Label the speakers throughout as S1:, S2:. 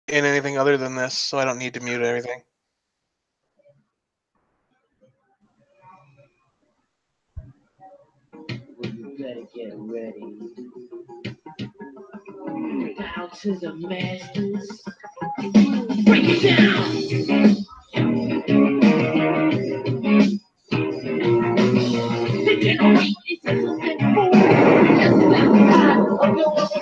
S1: in anything other than this, so I don't need to mute everything.
S2: You better get ready. Bow to the masters. Break it down. They can't wait. It's a little bit more. I know what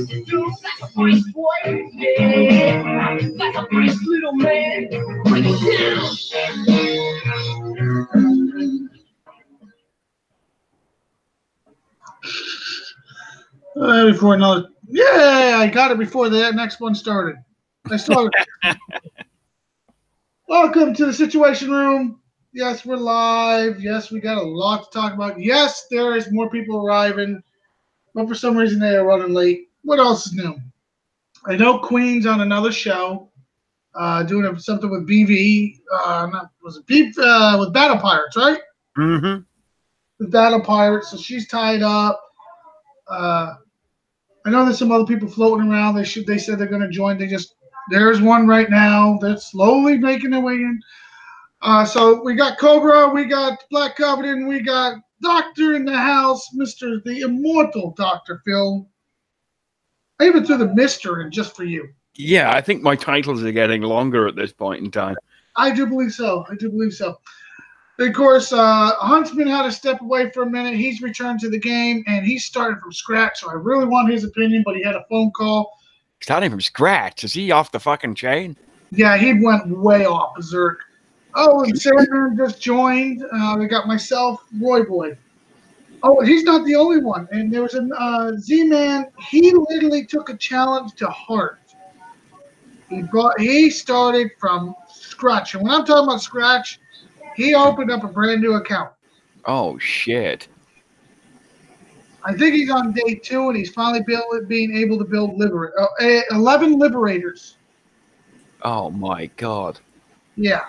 S2: to do. Like a bright boy. Yeah. Like a bright little man. Break it down.
S3: Before another, yeah, I got it before the next one started. I started. Welcome to the Situation Room. Yes, we're live. Yes, we got a lot to talk about. Yes, there is more people arriving, but for some reason they are running late. What else is new? I know Queen's on another show, doing something with BV. Was it Beef with Battle Pirates, right?
S4: Mm-hmm.
S3: With Battle Pirates, so she's tied up. I know there's some other people floating around. They said they're going to join. There's one right now that's slowly making their way in. So we got Cobra, we got Black Covenant, we got Doctor in the house, the immortal Dr. Phil. I even threw the Mister in just for you.
S4: Yeah, I think my titles are getting longer at this point in time.
S3: I do believe so. Of course, Huntsman had to step away for a minute. He's returned to the game, and he started from scratch, so I really want his opinion, but he had a phone call.
S4: Starting from scratch? Is he off the fucking chain?
S3: Yeah, he went way off berserk. Oh, and Sandman just joined. We got myself, Roy Boy. Oh, he's not the only one. And there was a Z-Man. He literally took a challenge to heart. He started from scratch. And when I'm talking about scratch, he opened up a brand new account.
S4: Oh, shit.
S3: I think he's on day 2, and he's finally being able to build 11 Liberators.
S4: Oh, my God.
S3: Yeah.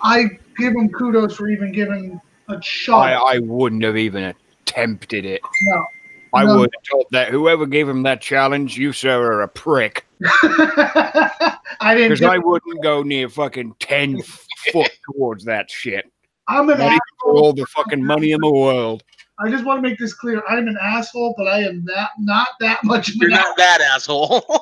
S3: I give him kudos for even giving a shot.
S4: I wouldn't have even attempted it.
S3: No.
S4: I would have told that whoever gave him that challenge, you, sir, are a prick. Because I wouldn't go near fucking 10 foot towards that shit.
S3: I'm an asshole.
S4: For all the fucking money in the world.
S3: I just want to make this clear. I'm an asshole, but I am not that much of an
S1: You're not that asshole.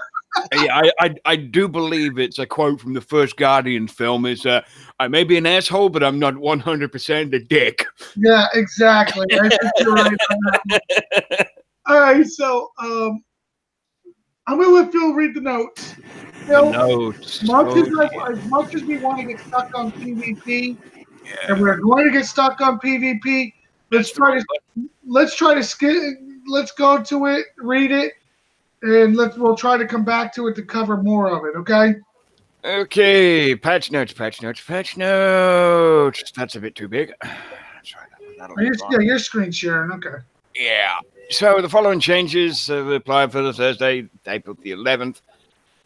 S4: Yeah, I do believe it's a quote from the first Guardian film is, I may be an asshole, but I'm not 100% a dick.
S3: Yeah, exactly. I think you're right on that. All right, so I'm going to let Phil read the notes. Phil,
S4: notes.
S3: As much as we want to get stuck on PvP, and we're going to get stuck on PvP, let's go to it, read it, and we'll try to come back to it to cover more of it, okay?
S4: Okay, patch notes. That's a bit too big.
S3: You're screen sharing, okay.
S4: Yeah. So the following changes applied for the Thursday, April the 11th.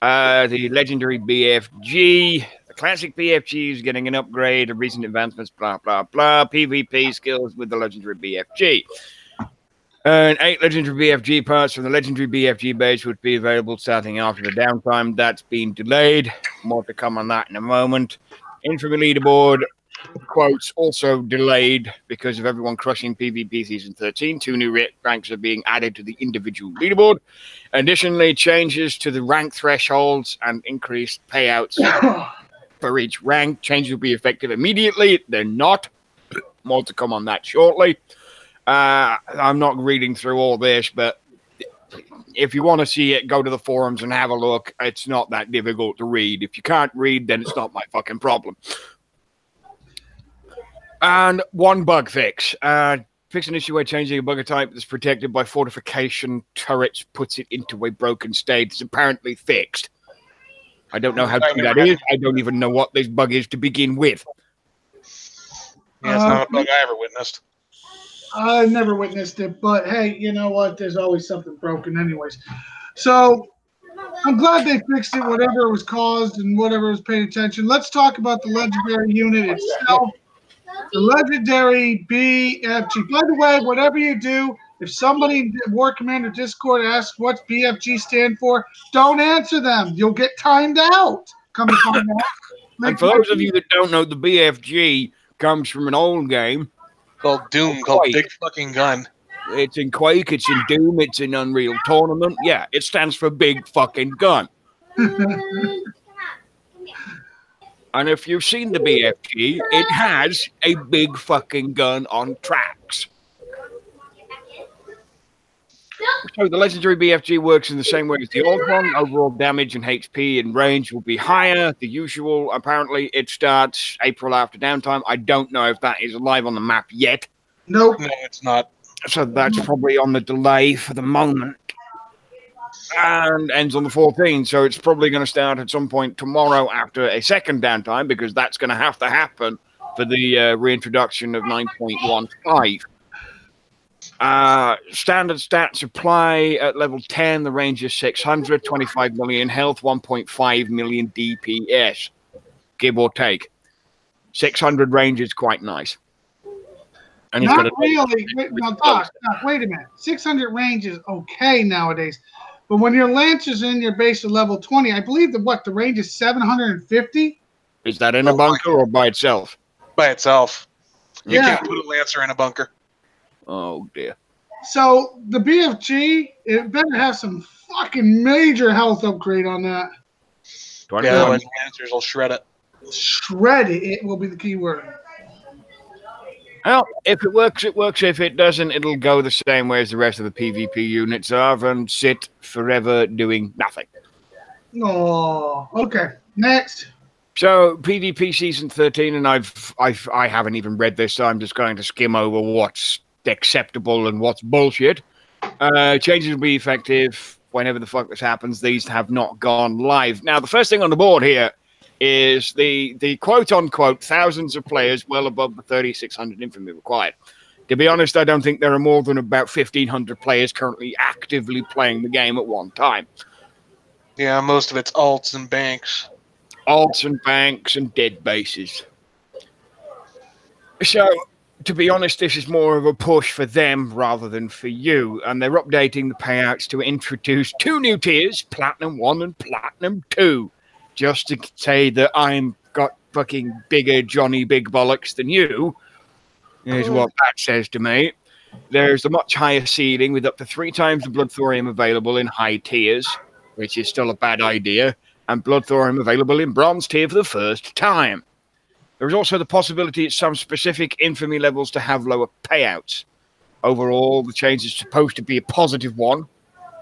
S4: The legendary BFG, the classic BFG is getting an upgrade, recent advancements, blah, blah, blah. PvP skills with the legendary BFG. And 8 legendary BFG parts from the legendary BFG base would be available starting after the downtime. That's been delayed. More to come on that in a moment. Infamy leaderboard, quotes, also delayed because of everyone crushing PvP Season 13. 2 new ranks are being added to the individual leaderboard. Additionally, changes to the rank thresholds and increased payouts for each rank. Changes will be effective immediately. They're not. More to come on that shortly. I'm not reading through all this, but if you want to see it, go to the forums and have a look. It's not that difficult to read. If you can't read, then it's not my fucking problem. And one bug fix. Fix an issue where changing a bugger type that's protected by fortification turrets puts it into a broken state. It's apparently fixed. I don't know how true that is. I don't even know what this bug is to begin with.
S1: Yeah, it's not a bug I ever witnessed.
S3: I never witnessed it, but hey, you know what? There's always something broken anyways. So I'm glad they fixed it, whatever it was caused and whatever was paid attention. Let's talk about the legendary unit itself. The legendary BFG. By the way, whatever you do, If somebody in War Commander Discord asks what's BFG stand for, don't answer them. You'll get timed out. Come to find out.
S4: And for those of you that don't know, the BFG comes from an old game
S1: Called Doom, called Big Fucking Gun.
S4: It's in Quake, it's in Doom, it's in Unreal Tournament. Yeah, it stands for Big Fucking Gun. And if you've seen the BFG, it has a big fucking gun on tracks. So the legendary BFG works in the same way as the old one. Overall damage and HP and range will be higher. The usual, apparently, it starts April after downtime. I don't know if that is live on the map yet.
S3: Nope.
S1: No, it's not.
S4: So that's probably on the delay for the moment. And ends on the 14th. So it's probably going to start at some point tomorrow after a second downtime, because that's going to have to happen for the reintroduction of 9.15. Standard stats apply at level 10. The range is 600, 25 million health, 1.5 million DPS, give or take. 600 range is quite nice. And
S3: Not really. Doc, wait a minute. 600 range is okay nowadays. But when your Lancer's in your base of level 20, I believe the range is 750?
S4: Is that in a bunker or by itself?
S1: By itself. You
S3: Yeah.
S1: can't put a Lancer in a bunker.
S4: Oh, dear.
S3: So the BFG, it better have some fucking major health upgrade on that.
S1: Yeah, otherwise Lancers will shred it.
S3: Shred it, it will be the key word.
S4: Well, if it works, it works. If it doesn't, it'll go the same way as the rest of the PvP units are and sit forever doing nothing.
S3: Oh, okay. Next.
S4: So PvP season 13, and I haven't even read this, so I'm just going to skim over what's acceptable and what's bullshit. Changes will be effective whenever the fuck this happens. These have not gone live. Now, the first thing on the board here is the quote-unquote thousands of players well above the 3,600 infamy required. To be honest, I don't think there are more than about 1,500 players currently actively playing the game at one time.
S1: Yeah, most of it's alts and banks.
S4: Alts and banks and dead bases. So, to be honest, this is more of a push for them rather than for you. And they're updating the payouts to introduce 2 new tiers, Platinum 1 and Platinum 2. Just to say that I'm got fucking bigger Johnny Big Bollocks than you, is what that says to me. There's a much higher ceiling with up to 3 times the Blood Thorium available in high tiers, which is still a bad idea, and Blood Thorium available in bronze tier for the first time. There is also the possibility at some specific infamy levels to have lower payouts. Overall, the change is supposed to be a positive one,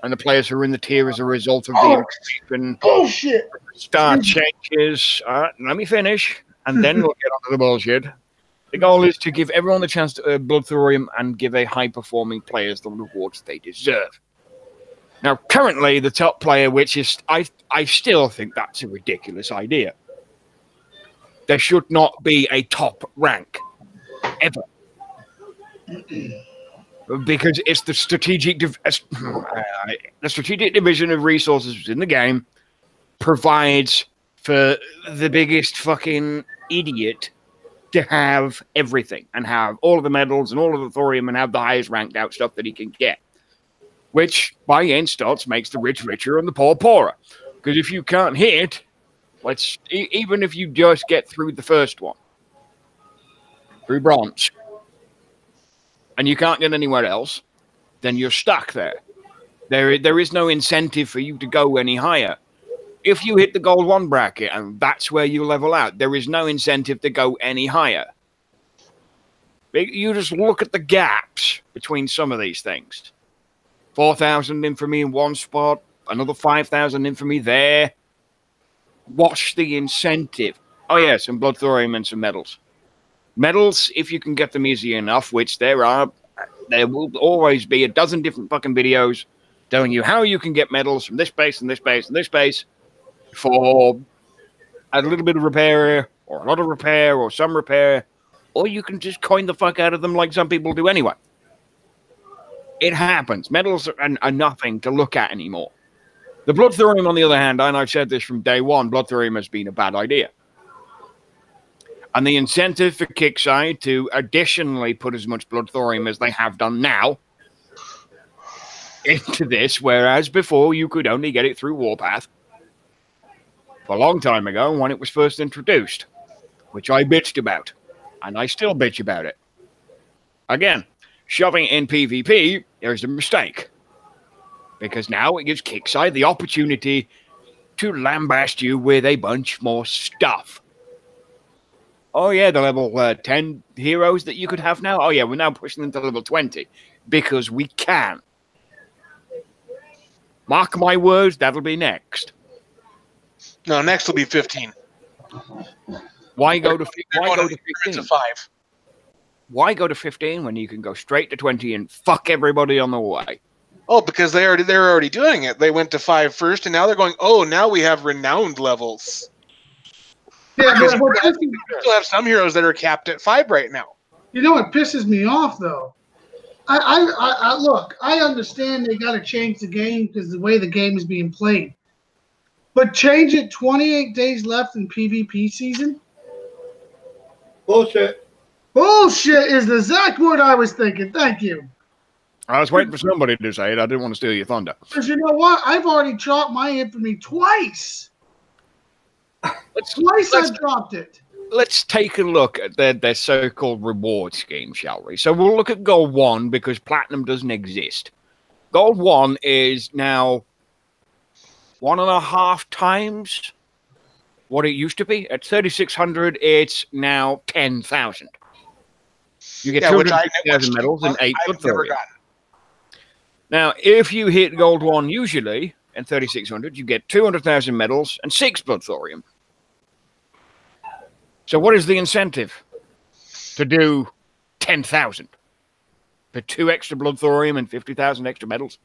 S4: and the players who are in the tier as a result of the
S3: bullshit
S4: star changes. Let me finish, and then we'll get onto the bullshit. The goal is to give everyone the chance to earn Blood Thorium and give a high-performing players the rewards they deserve. Now, currently, the top player, which is... I still think that's a ridiculous idea. There should not be a top rank, ever. Because it's the strategic division of resources in the game provides for the biggest fucking idiot to have everything and have all of the medals and all of the thorium and have the highest ranked out stuff that he can get. Which, by instance, makes the rich richer and the poor poorer. Because if you can't hit, even if you just get through the first one, through bronze, and you can't get anywhere else, then you're stuck there. There is no incentive for you to go any higher. If you hit the gold 1 bracket, and that's where you level out, there is no incentive to go any higher. You just look at the gaps between some of these things. 4,000 infamy in one spot, another 5,000 infamy there. Watch the incentive. Oh, yeah, some blood thorium and some medals. Medals, if you can get them easy enough, which there are, there will always be a dozen different fucking videos telling you how you can get medals from this base and this base and this base for a little bit of repair, or a lot of repair, or some repair, or you can just coin the fuck out of them like some people do anyway. It happens. Medals are nothing to look at anymore. The blood thorium, on the other hand, and I've said this from day one, blood thorium has been a bad idea. And the incentive for Kixeye to additionally put as much blood thorium as they have done now into this, whereas before you could only get it through Warpath. A long time ago when it was first introduced, which I bitched about, and I still bitch about it. Again, shoving it in PvP, there's a mistake. Because now it gives Kixeye the opportunity to lambast you with a bunch more stuff. Oh yeah, the level 10 heroes that you could have now? Oh yeah, we're now pushing them to level 20. Because we can. Mark my words, that'll be next.
S1: No, next will be 15.
S4: Why go to
S1: Why go to
S4: 15?
S1: 5?
S4: Why go to 15 when you can go straight to 20 and fuck everybody on the way?
S1: Oh, because they're already doing it. They went to 5 first, and now they're going, oh, now we have renowned levels.
S3: Yeah,
S1: Because
S3: but
S1: we still have some heroes that are capped at 5 right now.
S3: you know what pisses me off though? I look, I understand they got to change the game because the way the game is being played. But change it 28 days left in PvP season?
S2: Bullshit.
S3: Bullshit is the exact word I was thinking. Thank you.
S4: I was waiting for somebody to say it. I didn't want to steal your thunder.
S3: Because you know what? I've already dropped my infamy twice. Twice I've dropped it.
S4: Let's take a look at their so-called reward scheme, shall we? So we'll look at Gold 1 because Platinum doesn't exist. Gold 1 is now 1.5 times what it used to be. At 3,600, it's now 10,000. You get 200,000 medals and 8 blood. Now, if you hit Gold 1 usually, and 3,600, you get 200,000 medals and 6 blood thorium. So what is the incentive to do 10,000? For 2 extra blood thorium and 50,000 extra medals?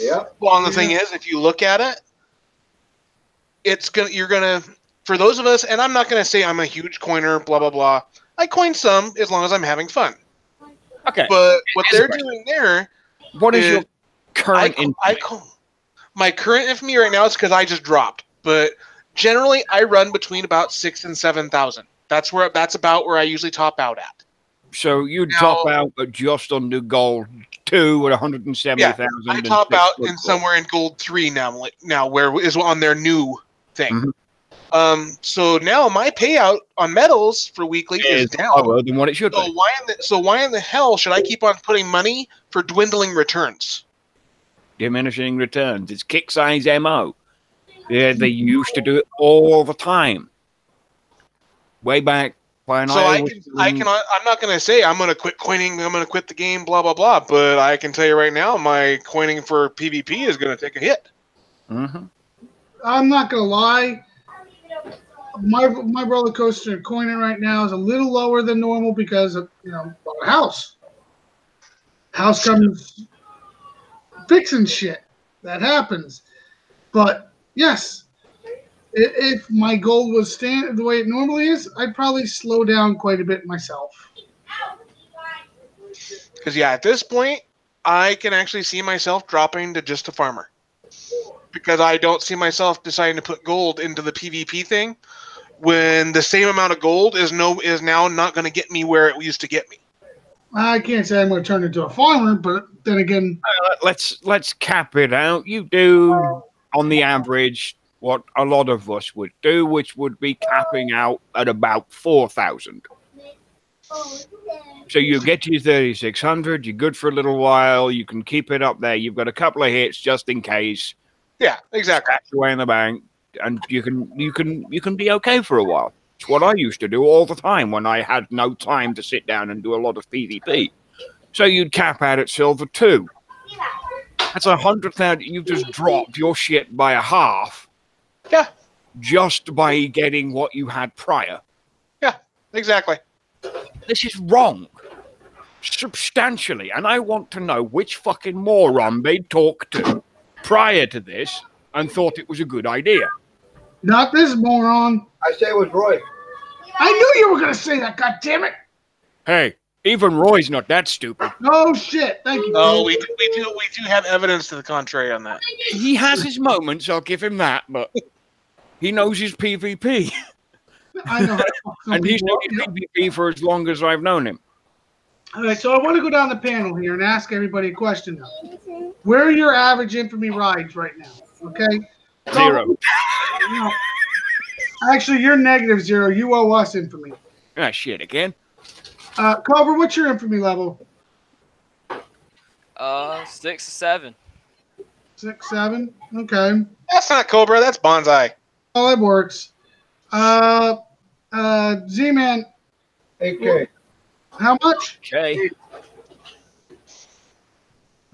S2: Yeah.
S1: Well, and the thing is, if you look at it, you're gonna, for those of us, and I'm not gonna say I'm a huge coiner, blah blah blah. I coin some as long as I'm having fun.
S4: Okay.
S1: But what they're doing there,
S4: what is your current
S1: my current infamy right now is because I just dropped. But generally, I run between about 6,000 and 7,000. That's about where I usually top out at.
S4: So you top out at just under Gold 2 at 170,000.
S1: Yeah, I top out in somewhere in Gold 3 now, where is on their new thing.
S4: Mm-hmm.
S1: So now my payout on medals for weekly is down.
S4: Lower than what it should be.
S1: Why in the hell should I keep on putting money for dwindling returns?
S4: Diminishing returns. It's Kixeye's MO. Yeah, they used to do it all the time. Way back when
S1: I'm not going to say I'm going to quit coining, I'm going to quit the game, blah, blah, blah. But I can tell you right now, my coining for PvP is going to take a hit.
S4: Mm-hmm.
S3: I'm not going to lie. My roller coaster coining right now is a little lower than normal because of, bought a house. House comes fixing shit. That happens. But yes, if my gold was the way it normally is, I'd probably slow down quite a bit myself.
S1: Because at this point, I can actually see myself dropping to just a farmer. Because I don't see myself deciding to put gold into the PvP thing when the same amount of gold is now not going to get me where it used to get me.
S3: I can't say I'm going to turn into a farmer, but then again,
S4: let's cap it out. You do on the average what a lot of us would do, which would be capping out at about 4,000. So you get to your 3,600. You're good for a little while. You can keep it up there. You've got a couple of hits just in case.
S1: Yeah, exactly.
S4: Stash away in the bank, and you can be okay for a while. It's what I used to do all the time when I had no time to sit down and do a lot of PvP. So you'd cap out at Silver 2. That's 100,000. You've just dropped your shit by a half.
S1: Yeah.
S4: Just by getting what you had prior.
S1: Yeah, exactly.
S4: This is wrong. Substantially. And I want to know which fucking moron they talked to prior to this and thought it was a good idea.
S3: Not this moron.
S2: I say it was Roy.
S3: I knew you were going to say that, goddammit.
S4: Hey, even Roy's not that stupid.
S3: Oh, shit. Thank you.
S1: Oh, we do have evidence to the contrary on that.
S4: He has his moments, I'll give him that, but he knows his PvP.
S3: I know.
S4: And he's known his PvP for as long as I've known him.
S3: All right, so I want to go down the panel here and ask everybody a question now. Where are your average infamy rides right now? Okay?
S4: 0.
S3: No. Actually, you're -0. You owe us infamy.
S4: Ah, shit, again.
S3: Cobra, what's your infamy level?
S5: 6 or 7.
S3: 6, 7. Okay.
S1: That's not Cobra. That's Bonsai.
S3: Oh, it works. Z-Man,
S6: 8K.
S3: how much?
S4: Okay.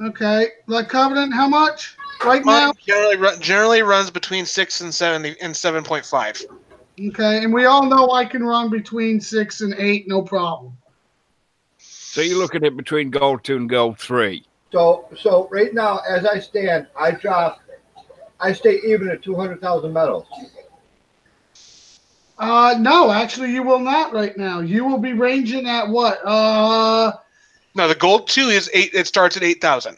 S3: Okay. Blood Covenant, how much? Right now?
S1: Mine generally runs between 6 and 7.5.
S3: Okay, and we all know I can run between 6 and 8, no problem.
S4: So you look at it between gold 2 and gold 3.
S6: So right now, as I stand, I stay even at 200,000 medals.
S3: No, actually, you will not right now. You will be ranging at what?
S1: No, the gold 2 is 8. It starts at 8,000.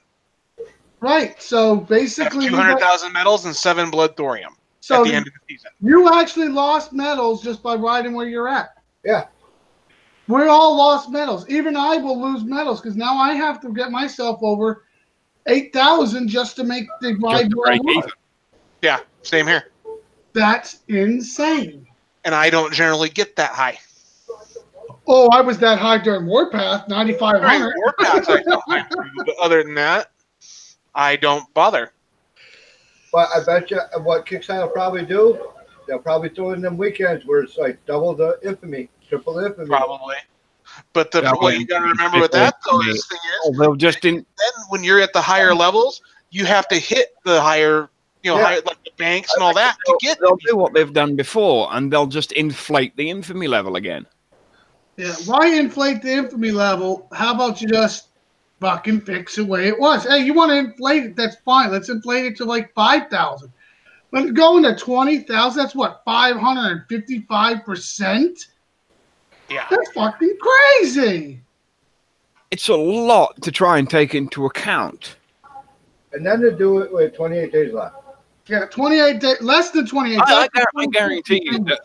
S3: Right. So basically,
S1: 200,000 medals and 7 blood thorium
S3: so
S1: at the end of the season.
S3: You actually lost medals just by riding where you're at.
S6: Yeah.
S3: We all lost medals. Even I will lose medals because now I have to get myself over 8,000 just to make the ride where I was.
S1: Yeah, same here.
S3: That's insane.
S1: And I don't generally get that high.
S3: Oh, I was that high during Warpath, 9,500.
S1: Warpaths I don't have to, but other than that, I don't bother.
S6: But I bet you what Kixeye will probably do, they'll probably throw in them weekends where it's like double the infamy, triple the infamy.
S1: Probably. But what you got to remember with that, though, is the thing is,
S4: they'll just
S1: then when you're at the higher levels, you have to hit the higher, higher, like the banks and all that to get.
S4: They'll do what they've done before, and they'll just inflate the infamy level again.
S3: Yeah, why inflate the infamy level? How about you just fucking fix it the way it was? Hey, you want to inflate it? That's fine. Let's inflate it to like 5,000. But going to 20,000, that's what, 555%?
S1: Yeah.
S3: That's fucking crazy.
S4: It's a lot to try and take into account.
S6: And then to do it with 28 days left.
S3: Yeah, 28 days, less than 28 days.
S4: I guarantee you that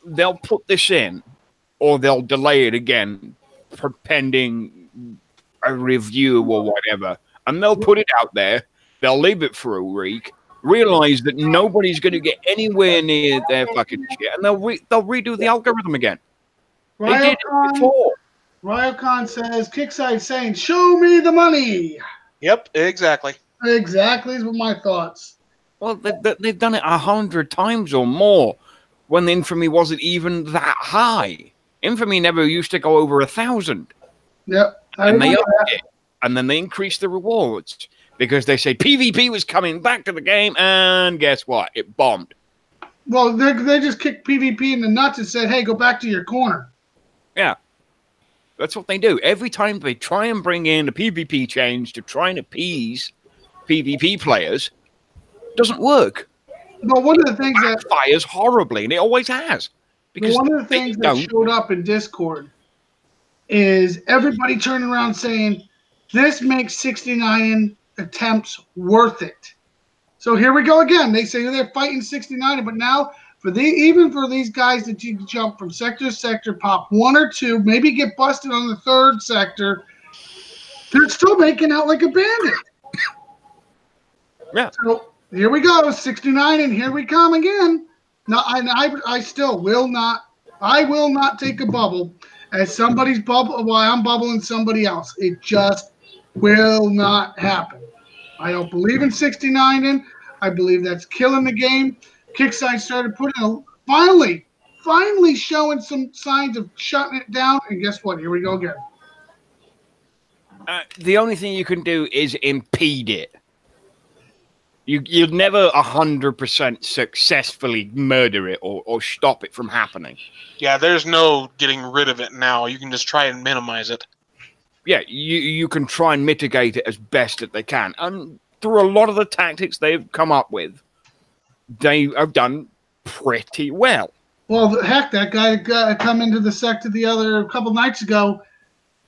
S4: they'll put this in, or they'll delay it again, pending a review or whatever, and they'll put it out there. They'll leave it for a week, realize that nobody's going to get anywhere near their fucking shit, and they'll redo the algorithm again. They did it before.
S3: Ryokon says, Kixeye saying, show me the money.
S1: Yep, exactly.
S3: Exactly is what my thoughts.
S4: Well, they've done it 100 times or more when the infamy wasn't even that high. Infamy never used to go over 1,000.
S3: Yep.
S4: And they upped it. And then they increased the rewards because they say PvP was coming back to the game, and guess what? It bombed.
S3: Well, they just kicked PvP in the nuts and said, hey, go back to your corner.
S4: Yeah. That's what they do. Every time they try and bring in a PvP change to try and appease PvP players, it doesn't work.
S3: Well, one of the things that
S4: fires horribly, and it always has. Because
S3: one of the things that showed up in Discord is everybody turning around saying, this makes 69 attempts worth it. So here we go again. They say they're fighting 69, but now even for these guys that you jump from sector to sector, pop 1 or 2, maybe get busted on the 3rd sector, they're still making out like a bandit.
S4: Yeah.
S3: So here we go, 69, and here we come again. No, I still will not. I will not take a bubble as somebody's bubble while I'm bubbling somebody else. It just will not happen. I don't believe in 69 in. I believe that's killing the game. Kixeye started putting finally showing some signs of shutting it down, and guess what? Here we go again.
S4: The only thing you can do is impede it. You'll never 100% successfully murder it or stop it from happening.
S1: Yeah, there's no getting rid of it now. You can just try and minimize it.
S4: Yeah, you can try and mitigate it as best that they can. And through a lot of the tactics they've come up with, they have done pretty well.
S3: Well, heck, that guy come into the sector a couple nights ago.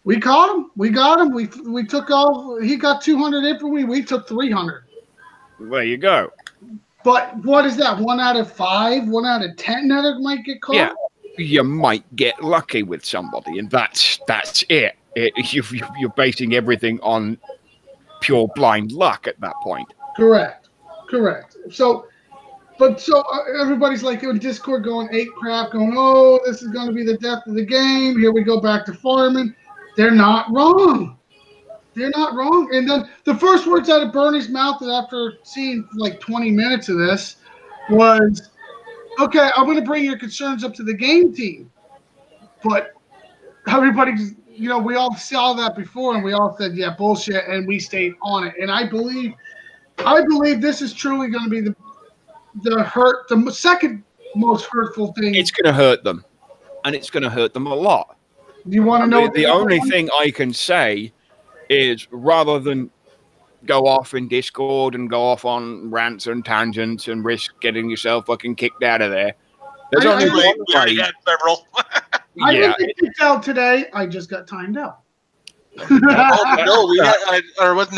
S3: We caught him. We got him. We took all. He got 200 infantry. We took 300.
S4: There you go.
S3: But what is that? 1 out of 5? 1 out of 10 that it might get caught?
S4: Yeah, you might get lucky with somebody, and that's it. You're basing everything on pure blind luck at that point.
S3: Correct. So everybody's like in Discord going ape crap, going, oh, this is going to be the death of the game. Here we go back to farming. They're not wrong. And then the first words out of Bernie's mouth after seeing like 20 minutes of this was, okay, I'm going to bring your concerns up to the game team. But everybody's, we all saw that before and we all said, yeah, bullshit. And we stayed on it. And I believe this is truly going to be the second most hurtful thing.
S4: It's going to hurt them, and it's going to hurt them a lot.
S3: You want to know?
S4: The only thing I can say is, rather than go off in Discord and go off on rants and tangents and risk getting yourself fucking kicked out of there, there's only one way.
S1: We already had several.
S3: I didn't get kicked out today. I just got timed out.
S1: No,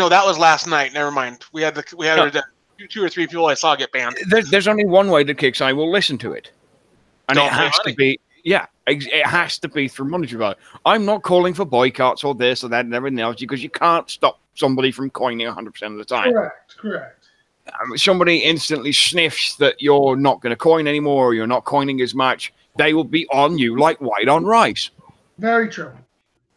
S1: that was last night. Never mind. We had 2 or 3 people I saw get banned.
S4: There's only one way that Kixeye will listen to it, and
S1: Don't
S4: it has to be. Yeah, it has to be through monetary value. I'm not calling for boycotts or this or that and everything else because you can't stop somebody from coining 100% of the time.
S3: Correct.
S4: Somebody instantly sniffs that you're not going to coin anymore or you're not coining as much, they will be on you like white on rice.
S3: Very true.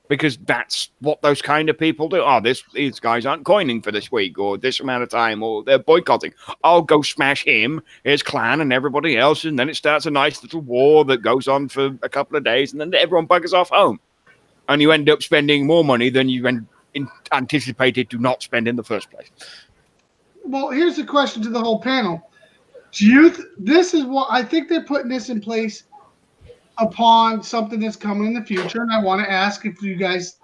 S4: Because that's what those kind of people do. Oh, these guys aren't coining for this week or this amount of time, or they're boycotting. I'll go smash him, his clan, and everybody else, and then it starts a nice little war that goes on for a couple of days, and then everyone buggers off home. And you end up spending more money than you anticipated to not spend in the first place.
S3: Well, here's the question to the whole panel. This is what I think they're putting this in place upon something that's coming in the future, and I want to ask if you guys,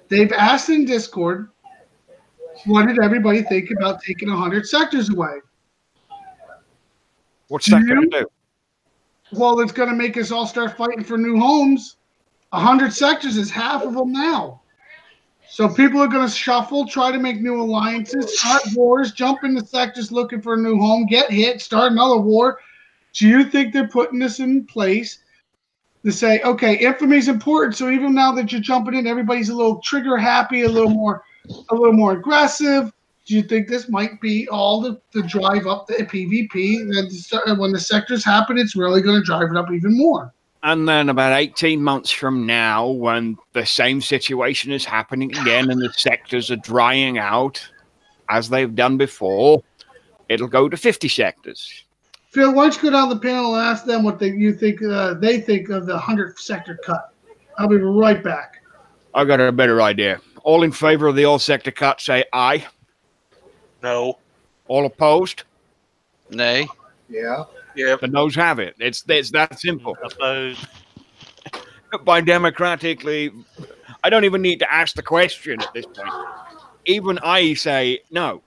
S3: they've asked in Discord, what did everybody think about taking 100 sectors away?
S4: What's that going to do?
S3: Well, it's going to make us all start fighting for new homes. 100 sectors is half of them now. So people are going to shuffle, try to make new alliances, start wars, jump into sectors looking for a new home, get hit, start another war. Do you think they're putting this in place to say, okay, infamy is important, so even now that you're jumping in, everybody's a little trigger happy, a little more aggressive. Do you think this might be all the drive up the PvP? And when the sectors happen, it's really going to drive it up even more.
S4: And then about 18 months from now, when the same situation is happening again and the sectors are drying out, as they've done before, it'll go to 50 sectors.
S3: Phil, why don't you go down the panel and ask them what they think of the 100 sector cut? I'll be right back.
S4: I got a better idea. All in favor of the all sector cut, say aye.
S1: No.
S4: All opposed?
S5: Nay.
S6: Yeah.
S1: Yeah.
S4: The noes have it. It's that simple.
S5: Opposed.
S4: By democratically, I don't even need to ask the question at this point. Even I say no,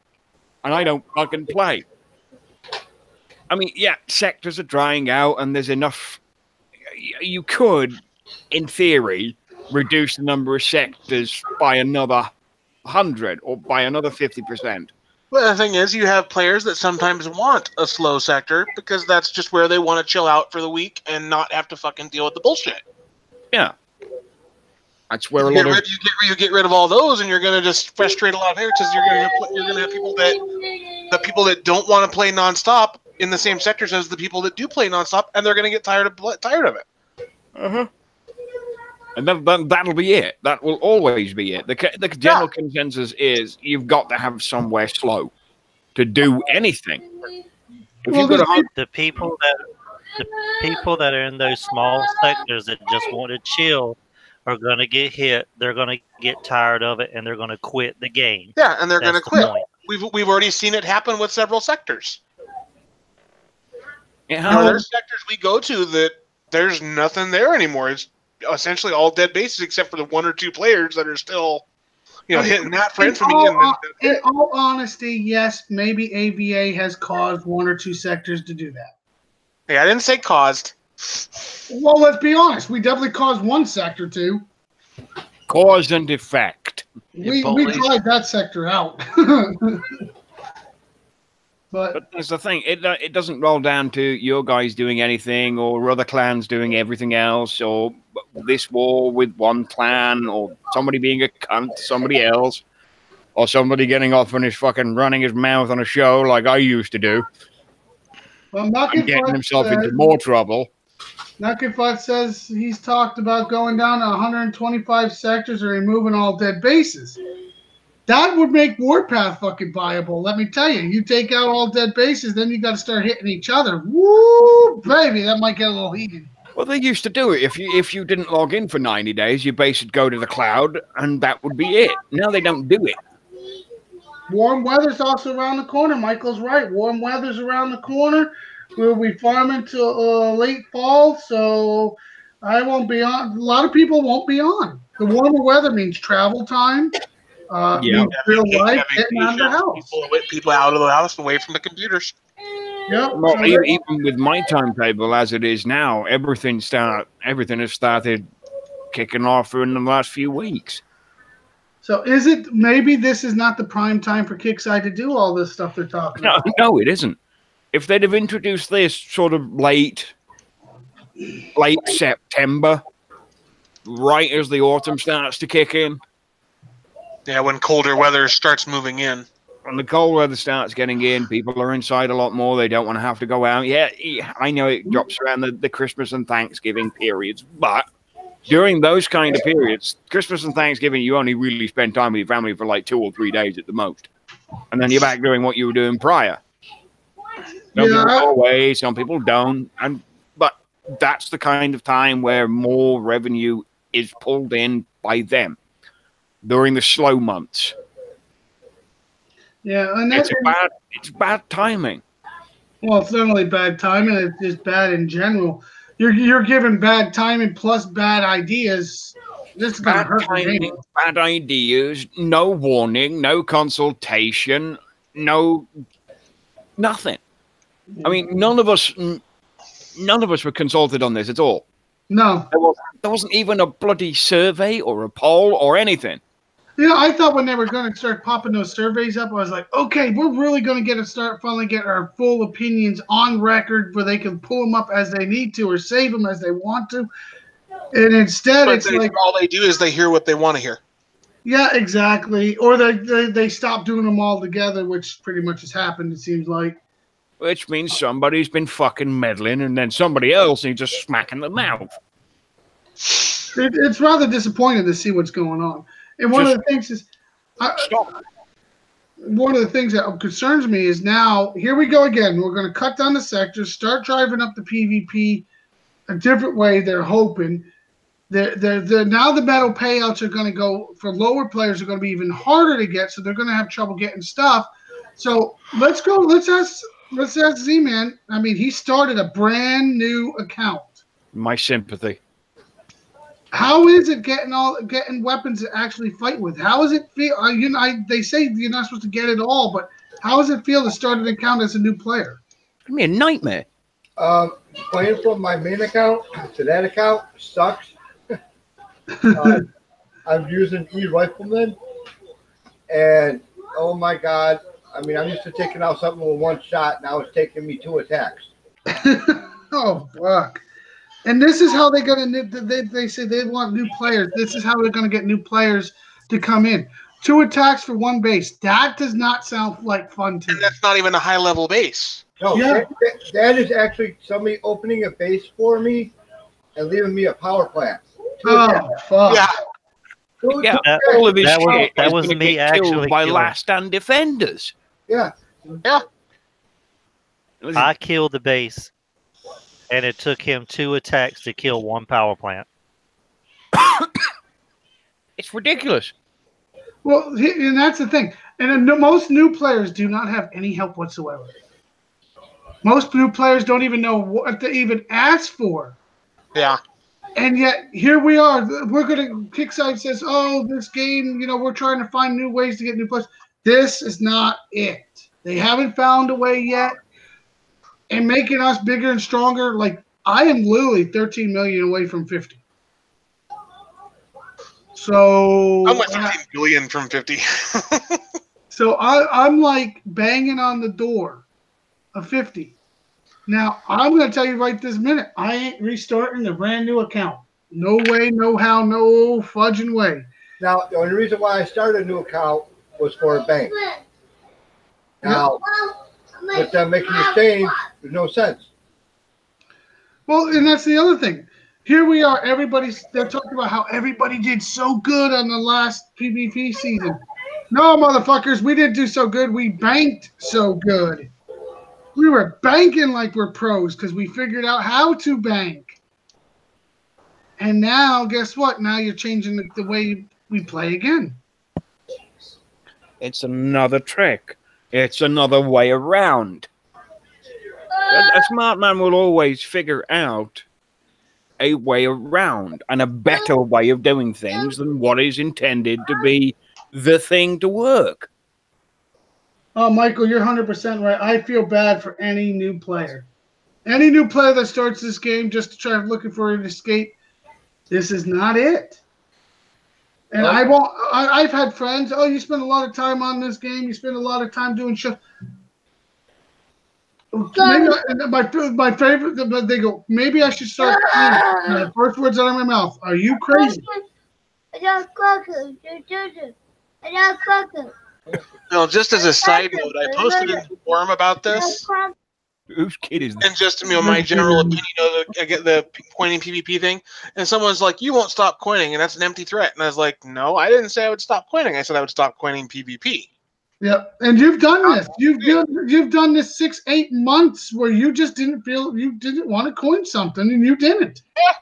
S4: and I don't fucking play. I mean, yeah, sectors are drying out, and there's enough. You could, in theory, reduce the number of sectors by another 100 or by another 50%.
S1: Well, the thing is, you have players that sometimes want a slow sector because that's just where they want to chill out for the week and not have to fucking deal with the bullshit.
S4: Yeah. That's where
S1: you get rid of all those, and you're going to just frustrate a lot of players because you're going to have people that don't want to play nonstop in the same sectors as the people that do play nonstop, and they're going to get tired of it.
S4: Uh-huh. And that'll be it. That will always be it. The general consensus is you've got to have somewhere slow to do anything.
S5: The people that are in those small sectors that just want to chill are going to get hit. They're going to get tired of it, and they're going to quit the game.
S1: Yeah, and they're going to quit. We've already seen it happen with several sectors.
S4: Yeah,
S1: there's sectors we go to that there's nothing there anymore. It's essentially all dead bases except for the 1 or 2 players that are still, hitting that for infamy.
S3: In all honesty, yes, maybe AVA has caused 1 or 2 sectors to do that.
S1: Hey, I didn't say caused.
S3: Well, let's be honest. We definitely caused 1 sector to.
S4: Cause and effect.
S3: We drive that sector out. But
S4: that's the thing. It doesn't roll down to your guys doing anything or other clans doing everything else or this war with one clan, or somebody being a cunt to somebody else, or somebody getting off and his fucking running his mouth on a show like I used to do,
S3: Well,
S4: and getting himself into more trouble.
S3: Nucketfoot says he's talked about going down to 125 sectors and removing all dead bases. That would make Warpath fucking viable. Let me tell you, you take out all dead bases, then you got to start hitting each other. Woo, baby, that might get a little heated.
S4: Well, they used to do it. If you didn't log in for 90 days, your base would go to the cloud, and that would be it. Now they don't do it.
S3: Warm weather's also around the corner. Michael's right. Warm weather's around the corner. We'll be farming till late fall, so I won't be on. A lot of people won't be on. The warmer weather means travel time. Means real life, getting out of the house.
S1: People out of the house, away from the computers.
S3: Yep.
S4: Well,
S3: So
S4: even with my timetable as it is now, everything has started kicking off in the last few weeks.
S3: So is it maybe this is not the prime time for Kixeye to do all this stuff they're talking about?
S4: No, it isn't. If they'd have introduced this sort of late September, right as the autumn starts to kick in.
S1: Yeah, when colder weather starts moving in.
S4: When the cold weather starts getting in, people are inside a lot more. They don't want to have to go out. Yeah, I know it drops around the Christmas and Thanksgiving periods, but during those kind of periods, Christmas and Thanksgiving, you only really spend time with your family for like 2 or 3 days at the most. And then you're back doing what you were doing prior. Some people go away, some people don't. But that's the kind of time where more revenue is pulled in by them during the slow months.
S3: Yeah, and
S4: it's bad timing.
S3: Well, it's not only bad timing; it's just bad in general. You're given bad timing plus bad ideas. This is gonna hurt the game.
S4: Bad ideas, no warning, no consultation, nothing. I mean, none of us were consulted on this at all.
S3: No,
S4: there wasn't even a bloody survey or a poll or anything.
S3: You know, I thought when they were going to start popping those surveys up, I was like, okay, we're really going to finally get our full opinions on record where they can pull them up as they need to or save them as they want to. And instead, it's like
S1: all they do is they hear what they want to hear.
S3: Yeah, exactly. Or they stop doing them all together, which pretty much has happened, it seems like.
S4: Which means somebody's been fucking meddling, and then somebody else needs a smack in the mouth.
S3: It's rather disappointing to see what's going on. And one of the things that concerns me is now, here we go again. We're going to cut down the sectors, start driving up the PvP a different way. They're hoping. Now the medal payouts are going to go for lower players are going to be even harder to get, so they're going to have trouble getting stuff. So let's go. Let's ask Z-Man. I mean, he started a brand new account.
S4: My sympathy.
S3: How is it getting weapons to actually fight with? How does it feel? They say you're not supposed to get it all, but how does it feel to start an account as a new player?
S4: I mean, a nightmare.
S6: Playing from my main account to that account sucks. I'm using E-Rifleman, and oh my god, I mean, I'm used to taking out something with one shot. Now it's taking me 2 attacks.
S3: Oh fuck! And this is how they're gonna. They say they want new players. This is how they're gonna get new players to come in. 2 attacks for 1 base. That does not sound like fun to me.
S1: And that's not even a high level base.
S6: No,
S3: yeah.
S6: that is actually somebody opening a base for me and leaving me a power plant.
S3: Oh fuck!
S1: Yeah.
S4: All of his
S5: that was me actually
S4: by last stand defenders.
S6: Yeah.
S1: Yeah.
S5: I killed the base, and it took him 2 attacks to kill 1 power plant.
S4: It's ridiculous.
S3: Well, and that's the thing. And most new players do not have any help whatsoever. Most new players don't even know what to even ask for.
S1: Yeah.
S3: And yet, here we are. Kixeye says, oh, this game, we're trying to find new ways to get new players. This is not it. They haven't found a way yet. And making us bigger and stronger, like, I am literally 13 million away from 50. So
S1: I'm like 15 billion from 50.
S3: So I'm like banging on the door of 50. Now, I'm going to tell you right this minute, I ain't restarting a brand new account. No way, no how, no fudging way.
S6: Now, the only reason why I started a new account was for a bank. Now, with them making the change, there's no sense.
S3: Well, and that's the other thing. Here we are. They're talking about how everybody did so good on the last PvP season. No, motherfuckers, we didn't do so good. We banked so good. We were banking like we're pros because we figured out how to bank. And now, guess what? Now you're changing the way we play again.
S4: It's another trick. It's another way around. A smart man will always figure out a way around and a better way of doing things than what is intended to be the thing to work.
S3: Oh, Michael, you're 100% right. I feel bad for any new player. Any new player that starts this game just to try looking for an escape, this is not it. And I've had friends, oh, you spend a lot of time on this game. You spend a lot of time doing shit. My favorite, they go, maybe I should start. The first words out of my mouth, are you crazy?
S1: No, just as a side note, I posted in the forum about this.
S4: Whose kid is that?
S1: And just my general opinion of the coining PvP thing. And someone's like, you won't stop coining, and that's an empty threat. And I was like, no, I didn't say I would stop coining. I said I would stop coining PvP.
S3: Yep, and you've done this. You've done this 6-8 months where you just didn't want to coin something, and you didn't.
S1: Yeah,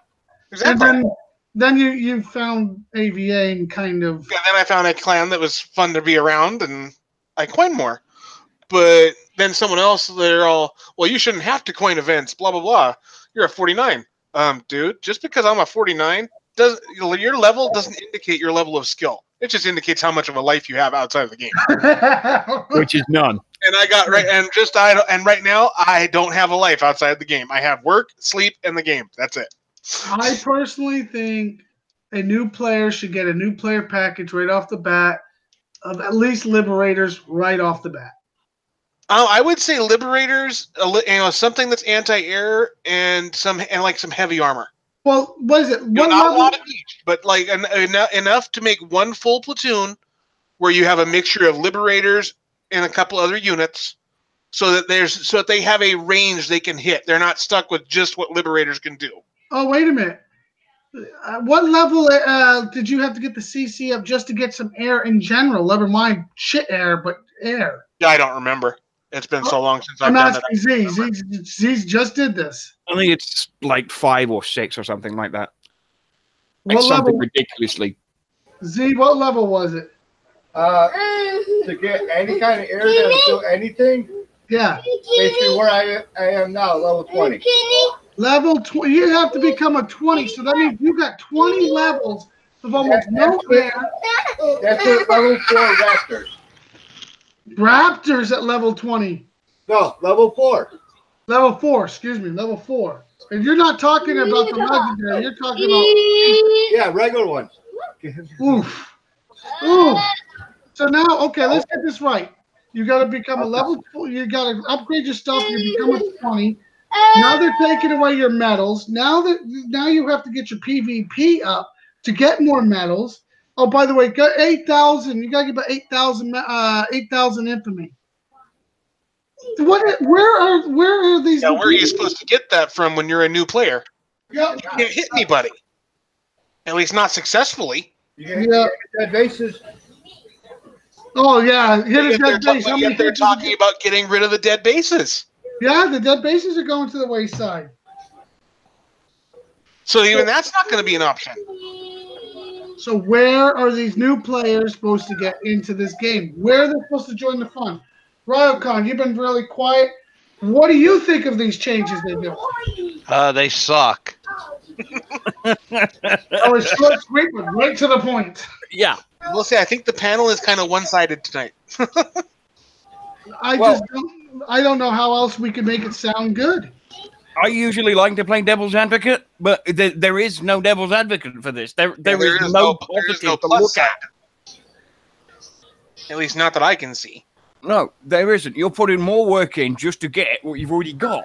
S1: exactly.
S3: And then you found AVA and kind of.
S1: Yeah, then I found a clan that was fun to be around, and I coined more. But then someone else, they're all, well, you shouldn't have to coin events, blah blah blah. You're a 49, dude. Just because I'm a 49, your level doesn't indicate your level of skill. It just indicates how much of a life you have outside of the game,
S4: which is none.
S1: And I got right, and right now I don't have a life outside of the game. I have work, sleep, and the game. That's it.
S3: I personally think a new player should get a new player package right off the bat of at least Liberators right off the bat.
S1: I would say Liberators, something that's anti-air and some heavy armor.
S3: Well, what is it?
S1: Not a lot of each, but like enough to make one full platoon where you have a mixture of Liberators and a couple other units, so that they have a range they can hit. They're not stuck with just what Liberators can do.
S3: Oh, wait a minute. What level did you have to get the CC up just to get some air in general? Never mind shit air, but air.
S1: Yeah, I don't remember. It's been so long since I've done that.
S3: Z just did this.
S4: I think it's like 5 or 6 or something like that.
S3: What
S4: something
S3: level?
S4: Ridiculously.
S3: Z, what level was it?
S6: To get any kind of air to do anything.
S3: Yeah.
S6: Basically, where I am now, level 20.
S3: Level 20. You have to become a 20, so that means you got 20 levels of almost no air.
S6: That's it, level 4 Raptors.
S3: Raptors at level 20.
S6: No, level 4.
S3: Level 4, excuse me, level 4. And you're not talking about the legendary, you're talking about...
S6: Yeah, regular ones.
S3: Oof. Oof. So now, okay, let's get this right. You got to become a level 4. You got to upgrade your stuff. You become a 20. Now they're taking away your medals. Now you have to get your PvP up to get more medals. Oh, by the way, got 8,000. You got to get about 8,000 infamy. Where are these?
S1: Yeah, where are you supposed to get that from when you're a new player?
S3: Yeah.
S1: You can't hit anybody. At least not successfully.
S6: Yeah. Dead bases.
S3: Oh yeah, hit a dead base.
S1: Yet they're talking about getting rid of the dead bases.
S3: Yeah, the dead bases are going to the wayside.
S1: So even that's not going to be an option.
S3: So where are these new players supposed to get into this game? Where are they supposed to join the fun? Ryocon, you've been really quiet. What do you think of these changes they do?
S7: They suck.
S3: Oh, it's short, sweet, but right to the point.
S4: Yeah.
S1: We'll say I think the panel is kind of one-sided tonight.
S3: I don't know how else we can make it sound good.
S4: I usually like to play devil's advocate, but there is no devil's advocate for this. There is no positive to look at.
S1: At least not that I can see.
S4: No, there isn't. You're putting more work in just to get what you've already got.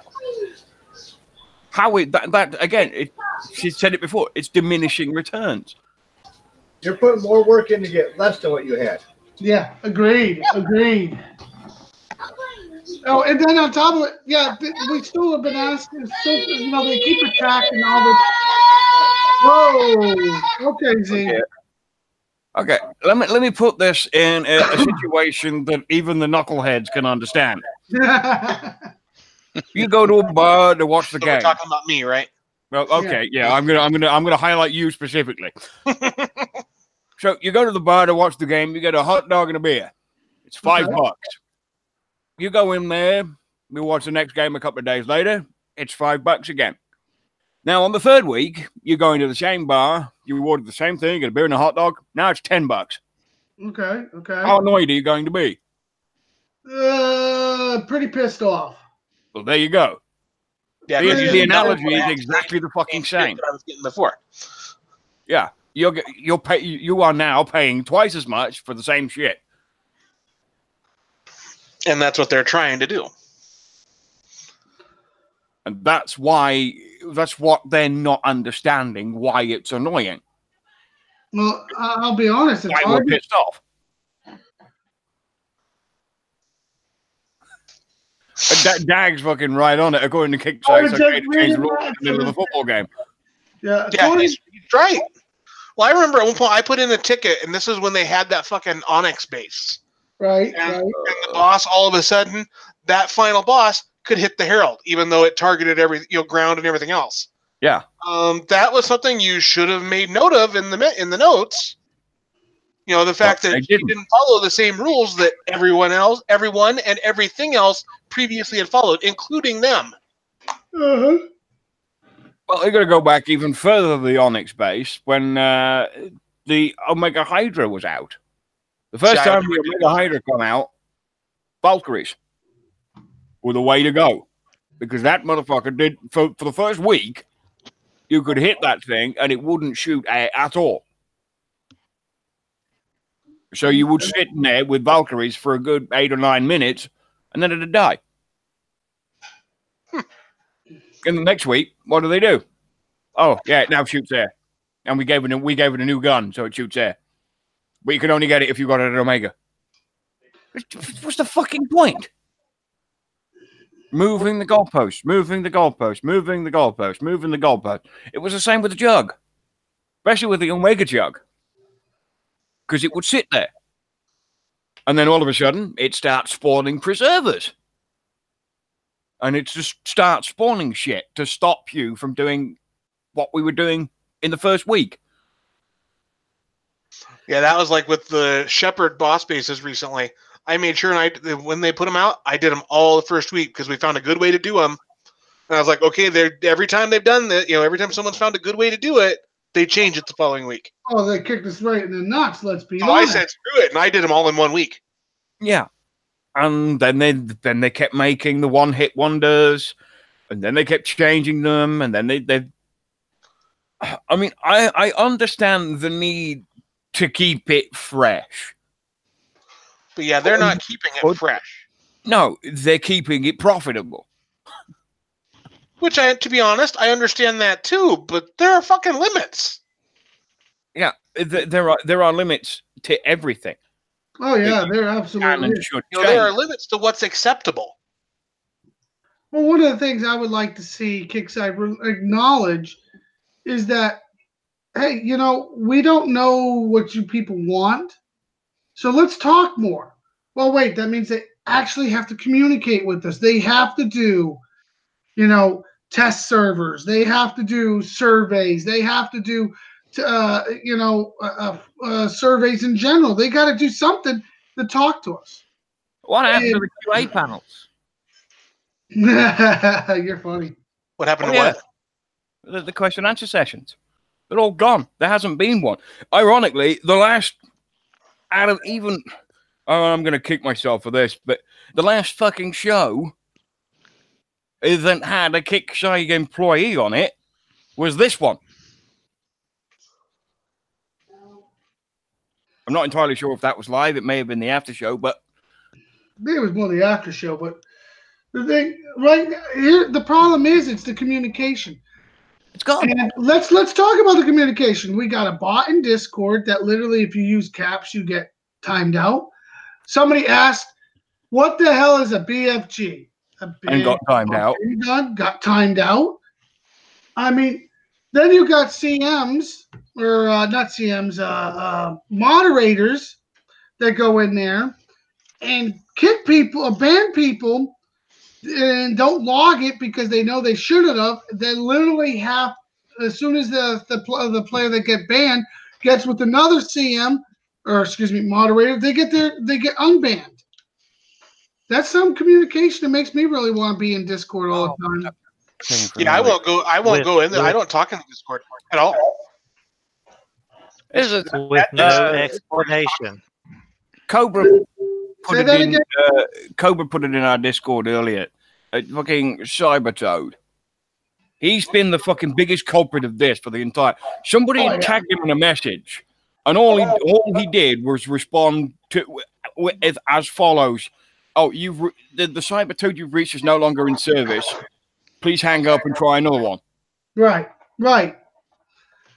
S4: How that again? she said it before. It's diminishing returns.
S6: You're putting more work in to get less than what you had.
S3: Yeah, agreed. Oh, and then on top of it, yeah, we still have been asking. So they keep attacking all this. Whoa. Okay, Z.
S4: Okay. Let me put this in a situation that even the knuckleheads can understand. You go to a bar to watch the game.
S1: We're talking about me, right?
S4: Well, okay, yeah. I'm gonna highlight you specifically. So you go to the bar to watch the game. You get a hot dog and a beer. It's $5. You go in there. You watch the next game a couple of days later. It's $5 again. Now on the third week, you go into the same bar. You order the same thing. You get a beer and a hot dog. Now it's $10.
S3: Okay.
S4: How annoyed are you going to be?
S3: Pretty pissed off.
S4: Well, there you go.
S1: Yeah,
S4: the analogy is exactly the fucking same.
S1: I was getting before.
S4: Yeah, you are now paying twice as much for the same shit,
S1: and that's what they're trying to do.
S4: And that's what they're not understanding. Why it's annoying.
S3: Well, I'll be honest. It's
S4: why we're pissed off. Dag's fucking right on it, according to Kixeye. It's okay to change the rules in the middle of the football game.
S3: Yeah,
S1: he's right. Well, I remember at one point I put in a ticket, and this is when they had that fucking Onyx base.
S3: Right.
S1: And the boss, all of a sudden, that final boss could hit the Herald, even though it targeted ground and everything else.
S4: Yeah.
S1: That was something you should have made note of in the notes. The fact that he didn't follow the same rules that everyone and everything else previously had followed, including them.
S3: Uh-huh.
S4: Well, they're going to go back even further than the Onyx base when the Omega Hydra was out. The first time the Omega Hydra come out, Valkyries were the way to go. Because that motherfucker did, for the first week, you could hit that thing and it wouldn't shoot at all. So you would sit in there with Valkyries for a good 8 or 9 minutes, and then it'd die. And the next week, what do? Oh, yeah, it now shoots there. And we gave it a new gun, so it shoots there. But you can only get it if you got it at Omega. What's the fucking point? Moving the goalpost. It was the same with the jug. Especially with the Omega jug. Because it would sit there. And then all of a sudden, it starts spawning preservers. And it just starts spawning shit to stop you from doing what we were doing in the first week.
S1: Yeah, that was like with the Shepherd boss bases recently. I made sure, when they put them out, I did them all the first week because we found a good way to do them. And I was like, okay, every time they've done that, every time someone's found a good way to do it, they change it the following week.
S3: Oh, they kicked us right in the nuts. Let's be honest.
S1: I said screw it, and I did them all in 1 week.
S4: Yeah, and then they kept making the one-hit wonders, and then they kept changing them, and then they. I mean, I understand the need to keep it fresh,
S1: but yeah, they're not keeping it fresh.
S4: No, they're keeping it profitable.
S1: Which, to be honest, I understand that too, but there are fucking limits.
S4: Yeah, there are limits to everything.
S3: Oh yeah, there absolutely is.
S1: There are limits to what's acceptable.
S3: Well, one of the things I would like to see Kixeye acknowledge is that, hey, we don't know what you people want, so let's talk more. Well, wait, that means they actually have to communicate with us. They have to do, test servers. They have to do surveys. They have to do, surveys in general. They got to do something to talk to us.
S4: What happened to the QA panels?
S3: You're funny.
S1: What happened to what?
S4: The question and answer sessions. They're all gone. There hasn't been one. Ironically, the last out of even... Oh, I'm going to kick myself for this, but the last fucking show that had a Kixeye employee on it was this one. I'm not entirely sure if that was live. It may have been the after show, but
S3: it was more the after show. But the thing right here, the problem is it's the communication.
S4: It's gone.
S3: And let's talk about the communication. We got a bot in Discord that literally, if you use caps, you get timed out. Somebody asked, "What the hell is a BFG?" A big
S4: And got timed out.
S3: gun got timed out. I mean, then you got CMs or not CMs, moderators that go in there and kick people, ban people, and don't log it because they know they shouldn't have. They literally have, as soon as the player that get banned gets with another CM or excuse me moderator, they get unbanned. That's some communication that makes me really want to be in Discord all the time.
S1: Yeah, I won't go. I won't go in there. I don't talk in the Discord at all.
S5: With no explanation.
S4: Cobra put it in. Cobra put it in our Discord earlier. Fucking Cybertoad. He's been the fucking biggest culprit of this for the entire. Somebody had tagged him in a message, and all he did was respond to as follows: "Oh, the Cybertoad you've reached is no longer in service. Please hang up and try another one."
S3: Right.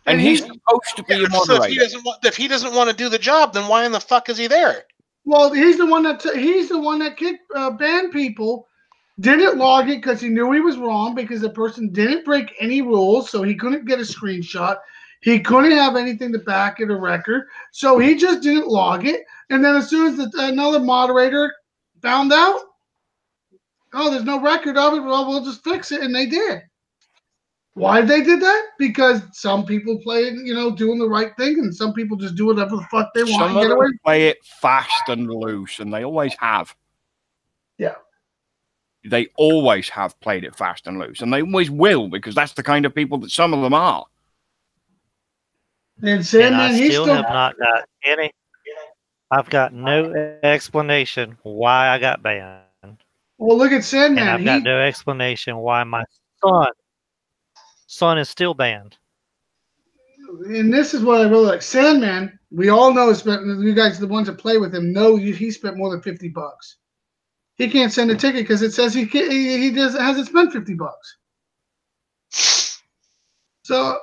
S4: And he's supposed to be a moderator.
S1: So if he doesn't want to do the job, then why in the fuck is he there?
S3: Well, he's the one that kicked banned people. Didn't log it because he knew he was wrong because the person didn't break any rules, so he couldn't get a screenshot. He couldn't have anything to back it, a record, so he just didn't log it. And then as soon as another moderator found out, oh, there's no record of it, well, we'll just fix it, and they did. Why they did that? Because some people play, doing the right thing, and some people just do whatever the fuck they want.
S4: Some of them play it fast and loose, and they always have.
S3: Yeah.
S4: They always have played it fast and loose, and they always will, because that's the kind of people that some of them are.
S3: And Sandman,
S5: I still have not got any. I've got no explanation why I got banned.
S3: Well, look at Sandman.
S5: And I've got no explanation why my son is still banned.
S3: And this is what I really like. Sandman, we all know, you guys, the ones that play with him, know he spent more than $50. He can't send a ticket because it says he hasn't spent $50. So,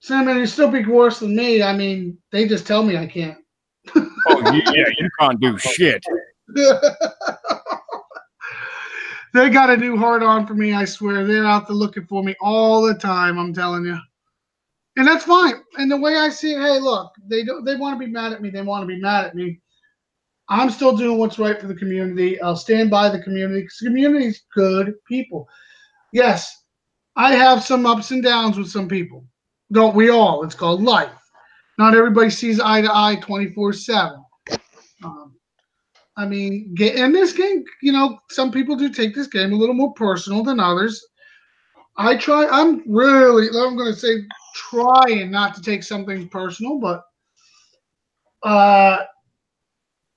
S3: Sandman, you still be worse than me. I mean, they just tell me I can't.
S4: Oh, yeah, you can't do shit.
S3: They got a new hard on for me, I swear. They're out there looking for me all the time, I'm telling you. And that's fine. And the way I see it, hey, look, they want to be mad at me. They want to be mad at me. I'm still doing what's right for the community. I'll stand by the community because the community is good people. Yes, I have some ups and downs with some people. Don't we all? It's called life. Not everybody sees eye to eye 24/7. I mean, in this game, some people do take this game a little more personal than others. I'm going to say trying not to take something personal, but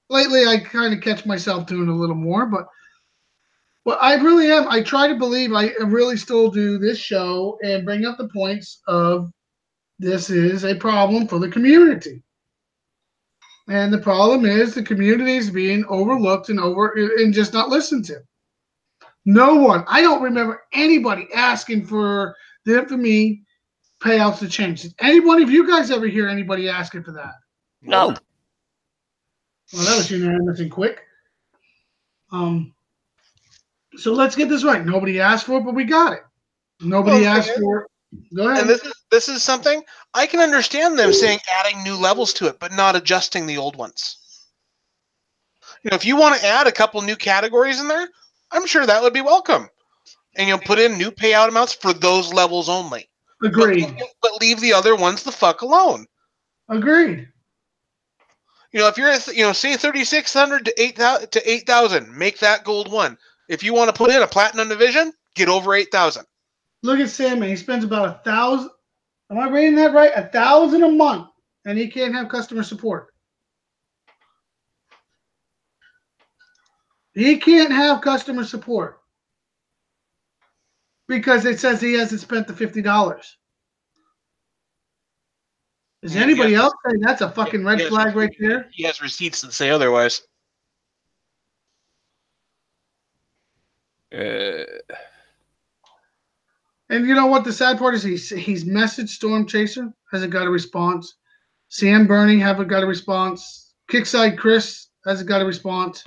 S3: lately I kind of catch myself doing a little more, but I really am. I try to believe I really still do this show and bring up the points of this is a problem for the community. And the problem is the community is being overlooked and just not listened to. No one. I don't remember anybody asking for the infamy payouts to change. Did anybody of you guys ever hear anybody asking for that?
S4: No.
S3: Well, that was unanimous and quick. So let's get this right. Nobody asked for it, but we got it. Nobody asked for it. Go ahead.
S1: And this is something I can understand them saying adding new levels to it, but not adjusting the old ones. If you want to add a couple new categories in there, I'm sure that would be welcome. And put in new payout amounts for those levels only.
S3: Agreed.
S1: But leave the other ones the fuck alone.
S3: Agreed.
S1: If you're say 3,600 to 8,000, make that gold one. If you want to put in a platinum division, get over 8,000.
S3: Look at Sandman. He spends about 1,000. Am I reading that right? 1,000 a month, and he can't have customer support. He can't have customer support because it says he hasn't spent the $50. Is anybody else saying that's a fucking red flag right there?
S1: He has receipts that say otherwise.
S3: And you know what? The sad part is he's messaged Storm Chaser, hasn't got a response. Sam Bernie haven't got a response. Kixeye Chris hasn't got a response.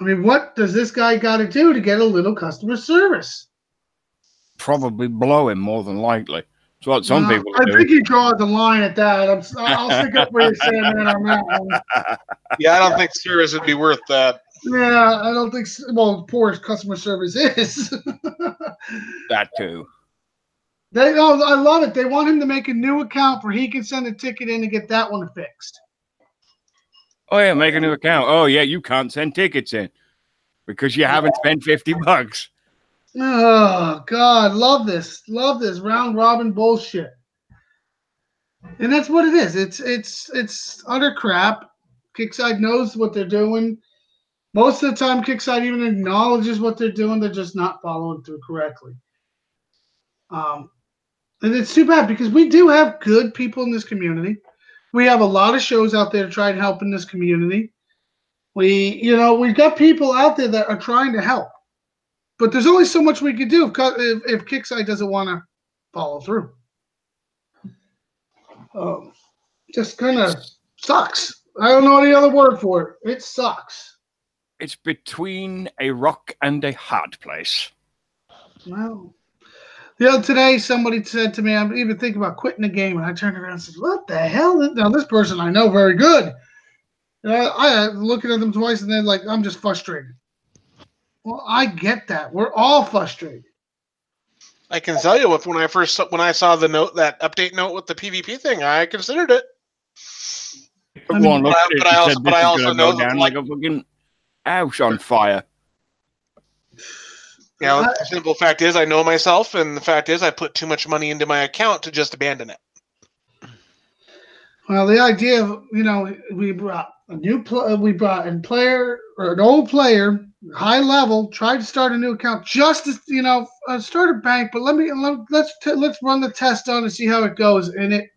S3: I mean, what does this guy got to do to get a little customer service?
S4: Probably blow him more than likely. It's what some people are
S3: I
S4: doing.
S3: think he draws the line at that. I'll stick up for you, Sandman, on that one.
S1: Yeah, I don't think service would be worth that.
S3: Yeah, I don't think. Well, poor customer service is.
S4: That too.
S3: I love it. They want him to make a new account where he can send a ticket in and get that one fixed.
S4: Oh yeah, make a new account. Oh yeah, you can't send tickets in because you haven't spent $50.
S3: Oh God, love this round robin bullshit. And that's what it is. It's utter crap. Kixeye knows what they're doing. Most of the time, Kixeye even acknowledges what they're doing. They're just not following through correctly. And it's too bad because we do have good people in this community. We have a lot of shows out there to try and help in this community. We've got people out there that are trying to help. But there's only so much we can do if Kixeye doesn't want to follow through. Just kind of sucks. I don't know any other word for it. It sucks.
S4: It's between a rock and a hard place.
S3: Well, the other today, somebody said to me, I'm even thinking about quitting the game. And I turned around and said, what the hell? Now, this person I know very good. I looking at them twice, and they're like, I'm just frustrated. Well, I get that. We're all frustrated.
S1: I can tell you, when I saw the note, that update note with the PvP thing, I considered it.
S3: I mean,
S1: but I also know that,
S4: like a fucking house on fire.
S1: Yeah, the simple fact is, I know myself, and the fact is, I put too much money into my account to just abandon it.
S3: Well, the idea of we brought an old player, high level, tried to start a new account just to start a bank, but let's run the test on and see how it goes, and it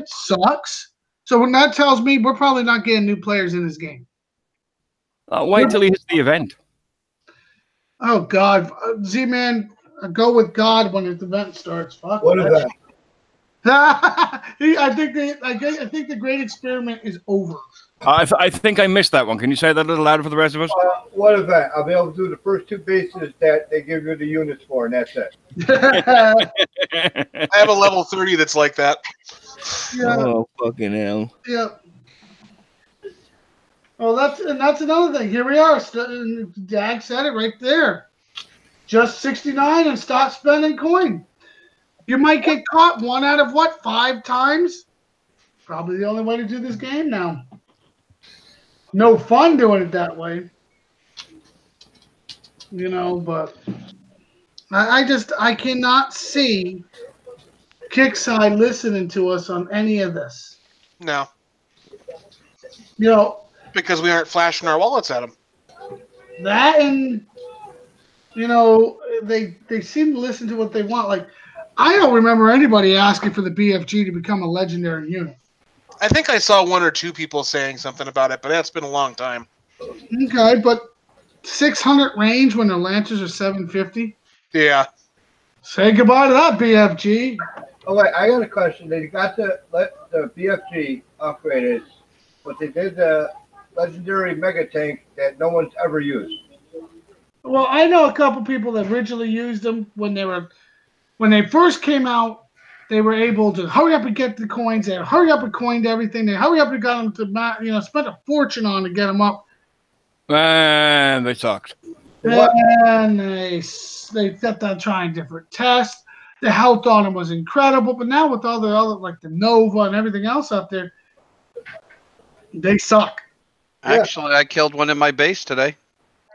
S3: sucks. So when that tells me we're probably not getting new players in this game.
S4: Wait till he hits the event.
S3: Oh God, Z-Man, go with God when the event starts. Fuck.
S6: What is that?
S3: I think the great experiment is over.
S4: I think I missed that one. Can you say that a little louder for the rest of us?
S6: What is that? I'll be able to do the first 2 bases that they give you the units for, and that's it.
S1: I have a level 30 that's like that.
S3: Yeah.
S4: Oh, fucking hell.
S3: Yeah. Well, that's another thing. Here we are. Dag said it right there. Just 69 and stop spending coin. You might get caught 1 out of 5 times? Probably the only way to do this game now. No fun doing it that way. But I cannot see Kixeye listening to us on any of this.
S1: No. Because we aren't flashing our wallets at them.
S3: That and they seem to listen to what they want. Like, I don't remember anybody asking for the BFG to become a legendary unit.
S1: I think I saw 1 or 2 people saying something about it, but that's been a long time.
S3: Okay, but 600 range when their lancers are 750?
S1: Yeah.
S3: Say goodbye to that, BFG.
S6: Oh, wait, I got a question. They got to let the BFG upgraded, but they did the legendary mega tank that no one's ever used.
S3: Well, I know a couple people that originally used them when they first came out. They were able to hurry up and get the coins. They hurry up and coined everything. They hurry up and got them to spent a fortune to get them up.
S4: And they sucked.
S3: And they kept on trying different tests. The health on them was incredible, but now with all the other, like the Nova and everything else out there, they suck.
S7: Actually, I killed one in my base today.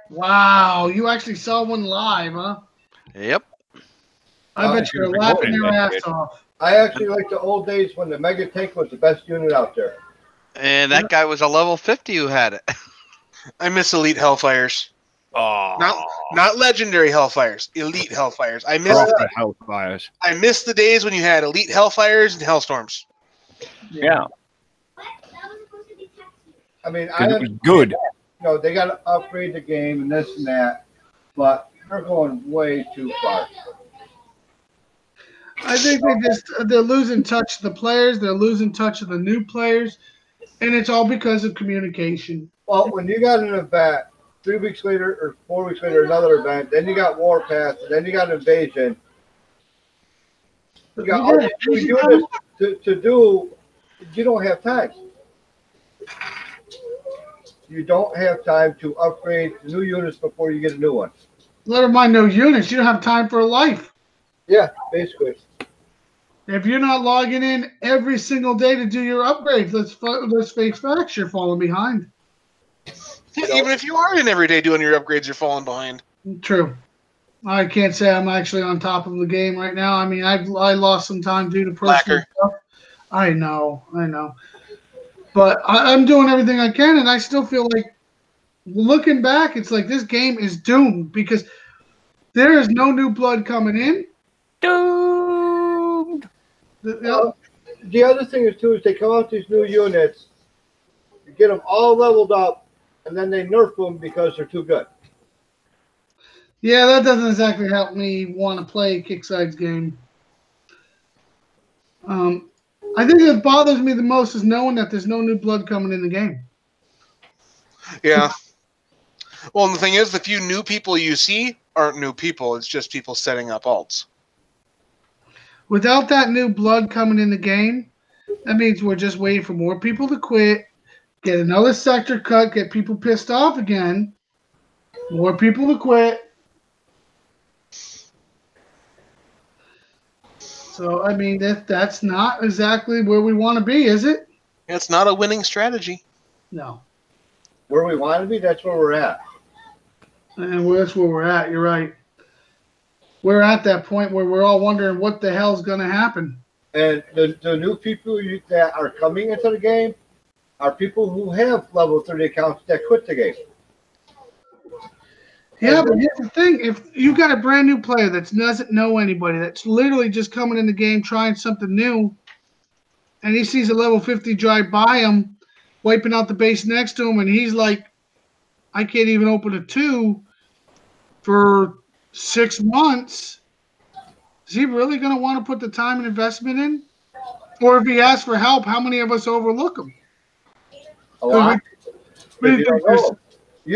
S3: Wow, you actually saw one live, huh?
S7: Yep.
S3: I bet you're laughing your ass off.
S6: I actually like the old days when the mega tank was the best unit out there.
S7: And that guy was a level 50 who had it.
S1: I miss Elite Hellfires.
S4: Oh.
S1: Not legendary Hellfires. Elite Hellfires. I miss the days when you had Elite Hellfires and Hellstorms.
S4: Yeah.
S6: I mean,
S4: it was good.
S6: They got to upgrade the game and this and that, but they're going way too far.
S3: I think they're losing touch of the players. They're losing touch of the new players, and it's all because of communication.
S6: Well, when you got an event, 3 weeks later or 4 weeks later, another event, then you got Warpath, and then you got Invasion. You got all these new units to do. You don't have time. You don't have time to upgrade new units before you get a new one.
S3: Let mind no units. You don't have time for life.
S6: Yeah, basically.
S3: If you're not logging in every single day to do your upgrades, let's face facts, you're falling behind.
S1: Yeah, even if you are in every day doing your upgrades, you're falling behind.
S3: True. I can't say I'm actually on top of the game right now. I mean, I lost some time due to personal stuff. I know. But I'm doing everything I can, and I still feel like, looking back, it's like this game is doomed because there is no new blood coming in.
S4: Doomed.
S6: The other thing is, too, is they come out these new units, you get them all leveled up, and then they nerf them because they're too good.
S3: Yeah, that doesn't exactly help me want to play Kixeye's game. I think what bothers me the most is knowing that there's no new blood coming in the game.
S1: Yeah. Well, and the thing is, the few new people you see aren't new people. It's just people setting up alts.
S3: Without that new blood coming in the game, that means we're just waiting for more people to quit, get another sector cut, get people pissed off again, more people to quit. So, I mean, that's not exactly where we want to be, is it?
S1: It's not a winning strategy.
S3: No.
S6: Where we want to be, that's where we're at.
S3: And that's where we're at. You're right. We're at that point where we're all wondering what the hell's going to happen.
S6: And the new people that are coming into the game are people who have level 30 accounts that quit the game.
S3: Yeah, but here's the thing. If you've got a brand new player that doesn't know anybody, that's literally just coming in the game trying something new, and he sees a level 50 drive by him, wiping out the base next to him, and he's like, I can't even open a 2 for 6 months. Is he really going to want to put the time and investment in? Or if he asks for help, how many of us overlook him?
S6: A lot. You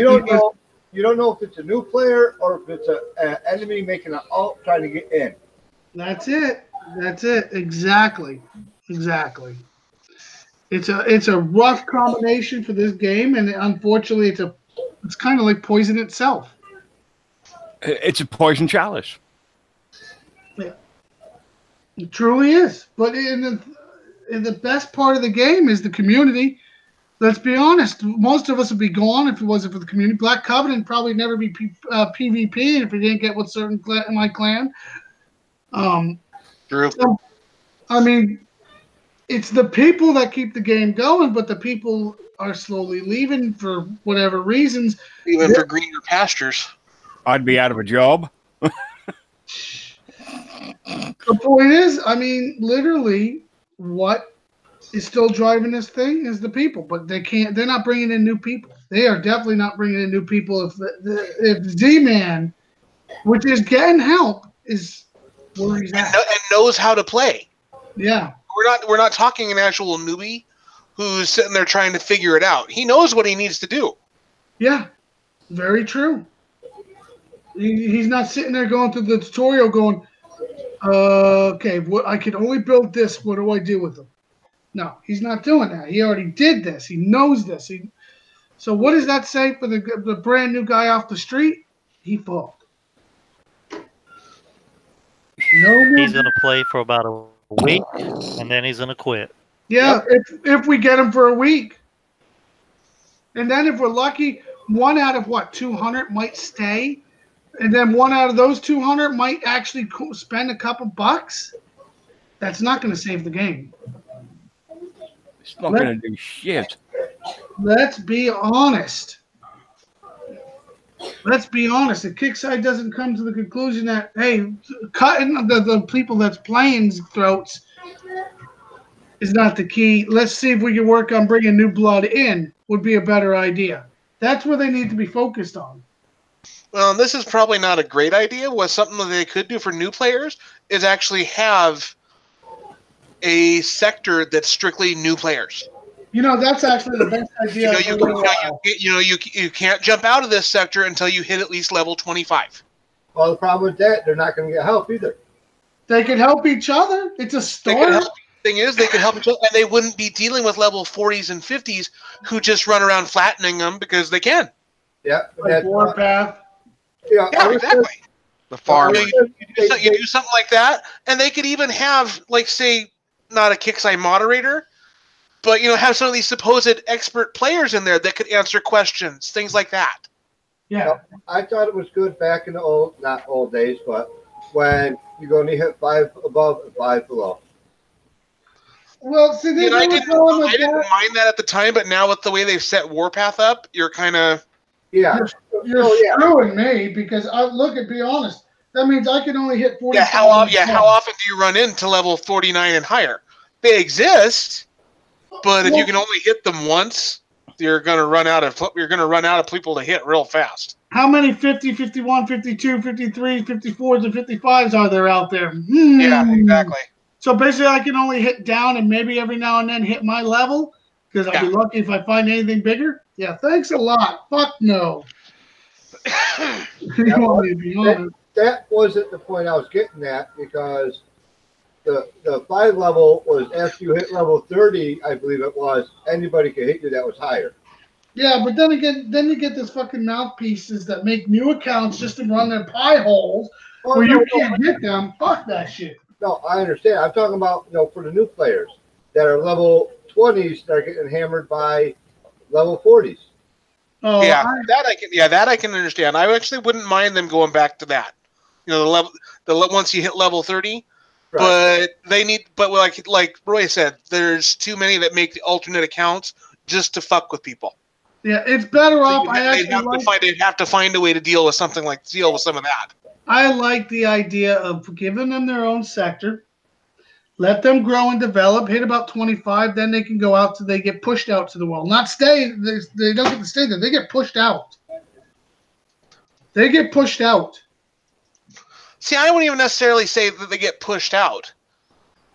S6: don't know. You don't know if it's a new player or if it's an enemy making an ult trying to get in.
S3: That's it. Exactly. It's a rough combination for this game, and unfortunately, it's kind of like poison itself.
S4: It's a poison chalice.
S3: Yeah. It truly is. But in the best part of the game is the community. Let's be honest. Most of us would be gone if it wasn't for the community. Black Covenant probably never be PvP if we didn't get with certain in my clan.
S1: True.
S3: So, I mean, it's the people that keep the game going, but the people are slowly leaving for whatever reasons.
S1: Even for greener pastures.
S4: I'd be out of a job.
S3: The point is, I mean, literally, what is still driving this thing is the people, but they're not bringing in new people. They are definitely not bringing in new people. If Z-Man, which is getting help, is where he's at.
S1: And knows how to play.
S3: Yeah.
S1: We're not talking an actual newbie who's sitting there trying to figure it out. He knows what he needs to do.
S3: Yeah. Very true. He's not sitting there going through the tutorial going, okay, I can only build this. What do I do with them? No, he's not doing that. He already did this. He knows this. So what does that say for the brand new guy off the street? He failed.
S5: He's going to play for about a week, and then he's going to quit.
S3: Yeah, if we get him for a week. And then if we're lucky, 1 out of 200 might stay. And then 1 out of those 200 might actually spend a couple bucks. That's not going to save the game.
S4: It's not going to do shit.
S3: Let's be honest. Let's be honest. If Kixeye doesn't come to the conclusion that, hey, cutting the people that's playing throats is not the key. Let's see if we can work on bringing new blood in would be a better idea. That's where they need to be focused on.
S1: Well, this is probably not a great idea. What something that they could do for new players is actually have a sector that's strictly new players.
S3: You know, that's actually the best idea.
S1: You can't jump out of this sector until you hit at least level 25.
S6: Well, the problem with that, they're not going to get help either.
S3: They can help each other. It's a story.
S1: The thing is, they could help each other, and they wouldn't be dealing with level 40s and 50s who just run around flattening them because they can.
S6: Yeah.
S3: Like Warpath.
S6: Yeah,
S1: exactly.
S7: The farm.
S1: You do something like that, and they could even have, like, say, not a Kixeye moderator, but, have some of these supposed expert players in there that could answer questions, things like that.
S3: Yeah.
S6: I thought it was good back in the not old days, but when you only hit 5 above and 5 below.
S3: Well, see,
S1: I didn't mind that at the time, but now with the way they've set Warpath up, you're kind of...
S6: Yeah.
S3: You're screwing me because, be honest, that means I can only hit 40.
S1: How often do you run into level 49 and higher? They exist, but if you can only hit them once, you're going to run out of people to hit real fast.
S3: How many 50, 51, 52, 53, 54s, and 55s are there out there?
S1: Yeah, exactly.
S3: So basically, I can only hit down and maybe every now and then hit my level because I'll be lucky if I find anything bigger. Yeah, thanks a lot. Fuck no.
S6: That wasn't the point I was getting at because the 5 level was after you hit level 30, I believe it was, anybody could hit you that was higher.
S3: Yeah, but then you get this fucking mouthpieces that make new accounts just to run their pie holes where you can't hit them. Fuck that shit.
S6: No, I understand. I'm talking about, for the new players that are level 20s that are getting hammered by level 40s.
S3: Oh,
S1: yeah, that I can understand. I actually wouldn't mind them going back to that. Once you hit level 30, right. But like Roy said, there's too many that make the alternate accounts just to fuck with people.
S3: Yeah, it's better off.
S1: They'd have to find a way to deal with some of that.
S3: I like the idea of giving them their own sector, let them grow and develop, hit about 25, then they can go out so they get pushed out to the world. Not stay. They don't get to stay there. They get pushed out. See, I wouldn't even necessarily say that they get pushed out.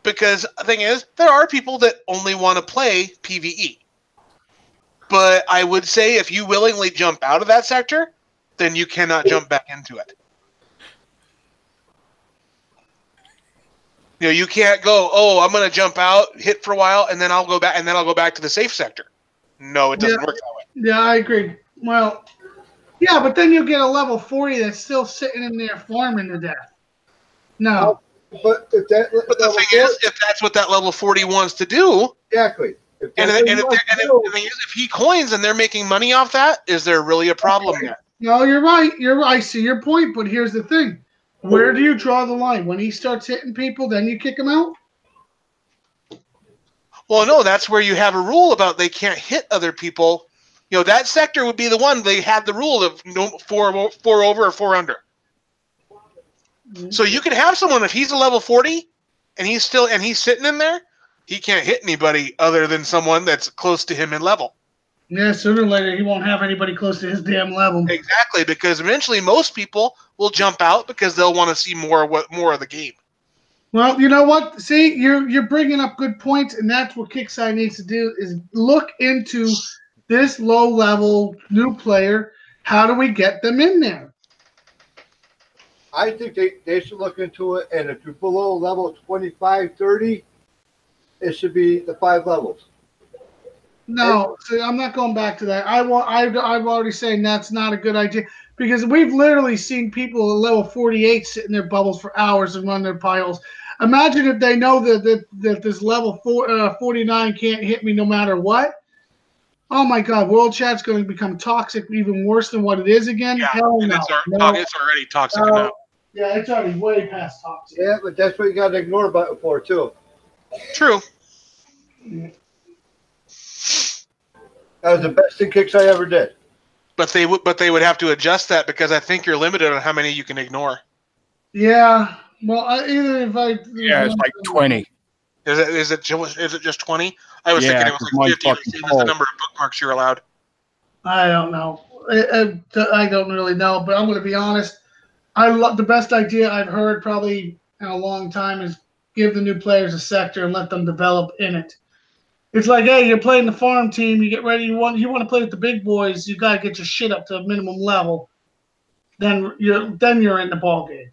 S3: Because the thing is, there are people that only want to play PvE. But I would say if you willingly jump out of that sector, then you cannot jump back into it. You can't go, I'm going to jump out, hit for a while, and then I'll go back to the safe sector. No, it doesn't work that way. Yeah, I agree. Well, yeah, but then you get a level 40 that's still sitting in there farming to death. No.
S6: But the
S1: thing is, if that's what that level 40 wants to do,
S6: exactly.
S1: If he coins and they're making money off that, is there really a problem there?
S3: No, you're right. I see your point, but here's the thing. Where do you draw the line? When he starts hitting people, then you kick him out?
S1: Well, no, that's where you have a rule about they can't hit other people. That sector would be the one they had the rule of no 4 over or 4 under. So you could have someone, if he's a level 40 and he's sitting in there, he can't hit anybody other than someone that's close to him in level.
S3: Yeah, sooner or later he won't have anybody close to his damn level.
S1: Exactly, because eventually most people will jump out because they'll want to see more of the game.
S3: Well, you know what? See, you're bringing up good points, and that's what Kixeye needs to do is look into this low-level new player. How do we get them in there?
S6: I think they should look into it, and if you're below level 25, 30, it should be the 5 levels.
S3: No, see, I'm not going back to that. I've already saying that's not a good idea because we've literally seen people at level 48 sit in their bubbles for hours and run their piles. Imagine if they know that this level 49 can't hit me no matter what. Oh my God, World Chat's going to become toxic, even worse than what it is again.
S1: Yeah,
S3: Hell
S1: and
S3: no.
S1: It's already toxic enough.
S3: Yeah, it's already way past toxic.
S6: Yeah, but that's what you got to ignore button for too.
S1: True.
S6: That was the best thing Kixeye ever did.
S1: But they would have to adjust that because I think you're limited on how many you can ignore.
S3: Yeah. Well,
S4: it's like 20.
S1: Is it just 20? I was thinking it was like 50. Is the number of bookmarks you're allowed?
S3: I don't know. I don't really know, but I'm going to be honest. The best idea I've heard probably in a long time is give the new players a sector and let them develop in it. It's like, hey, you're playing the farm team. You get ready. You want to play with the big boys. You got to get your shit up to a minimum level. Then you're in the ball game.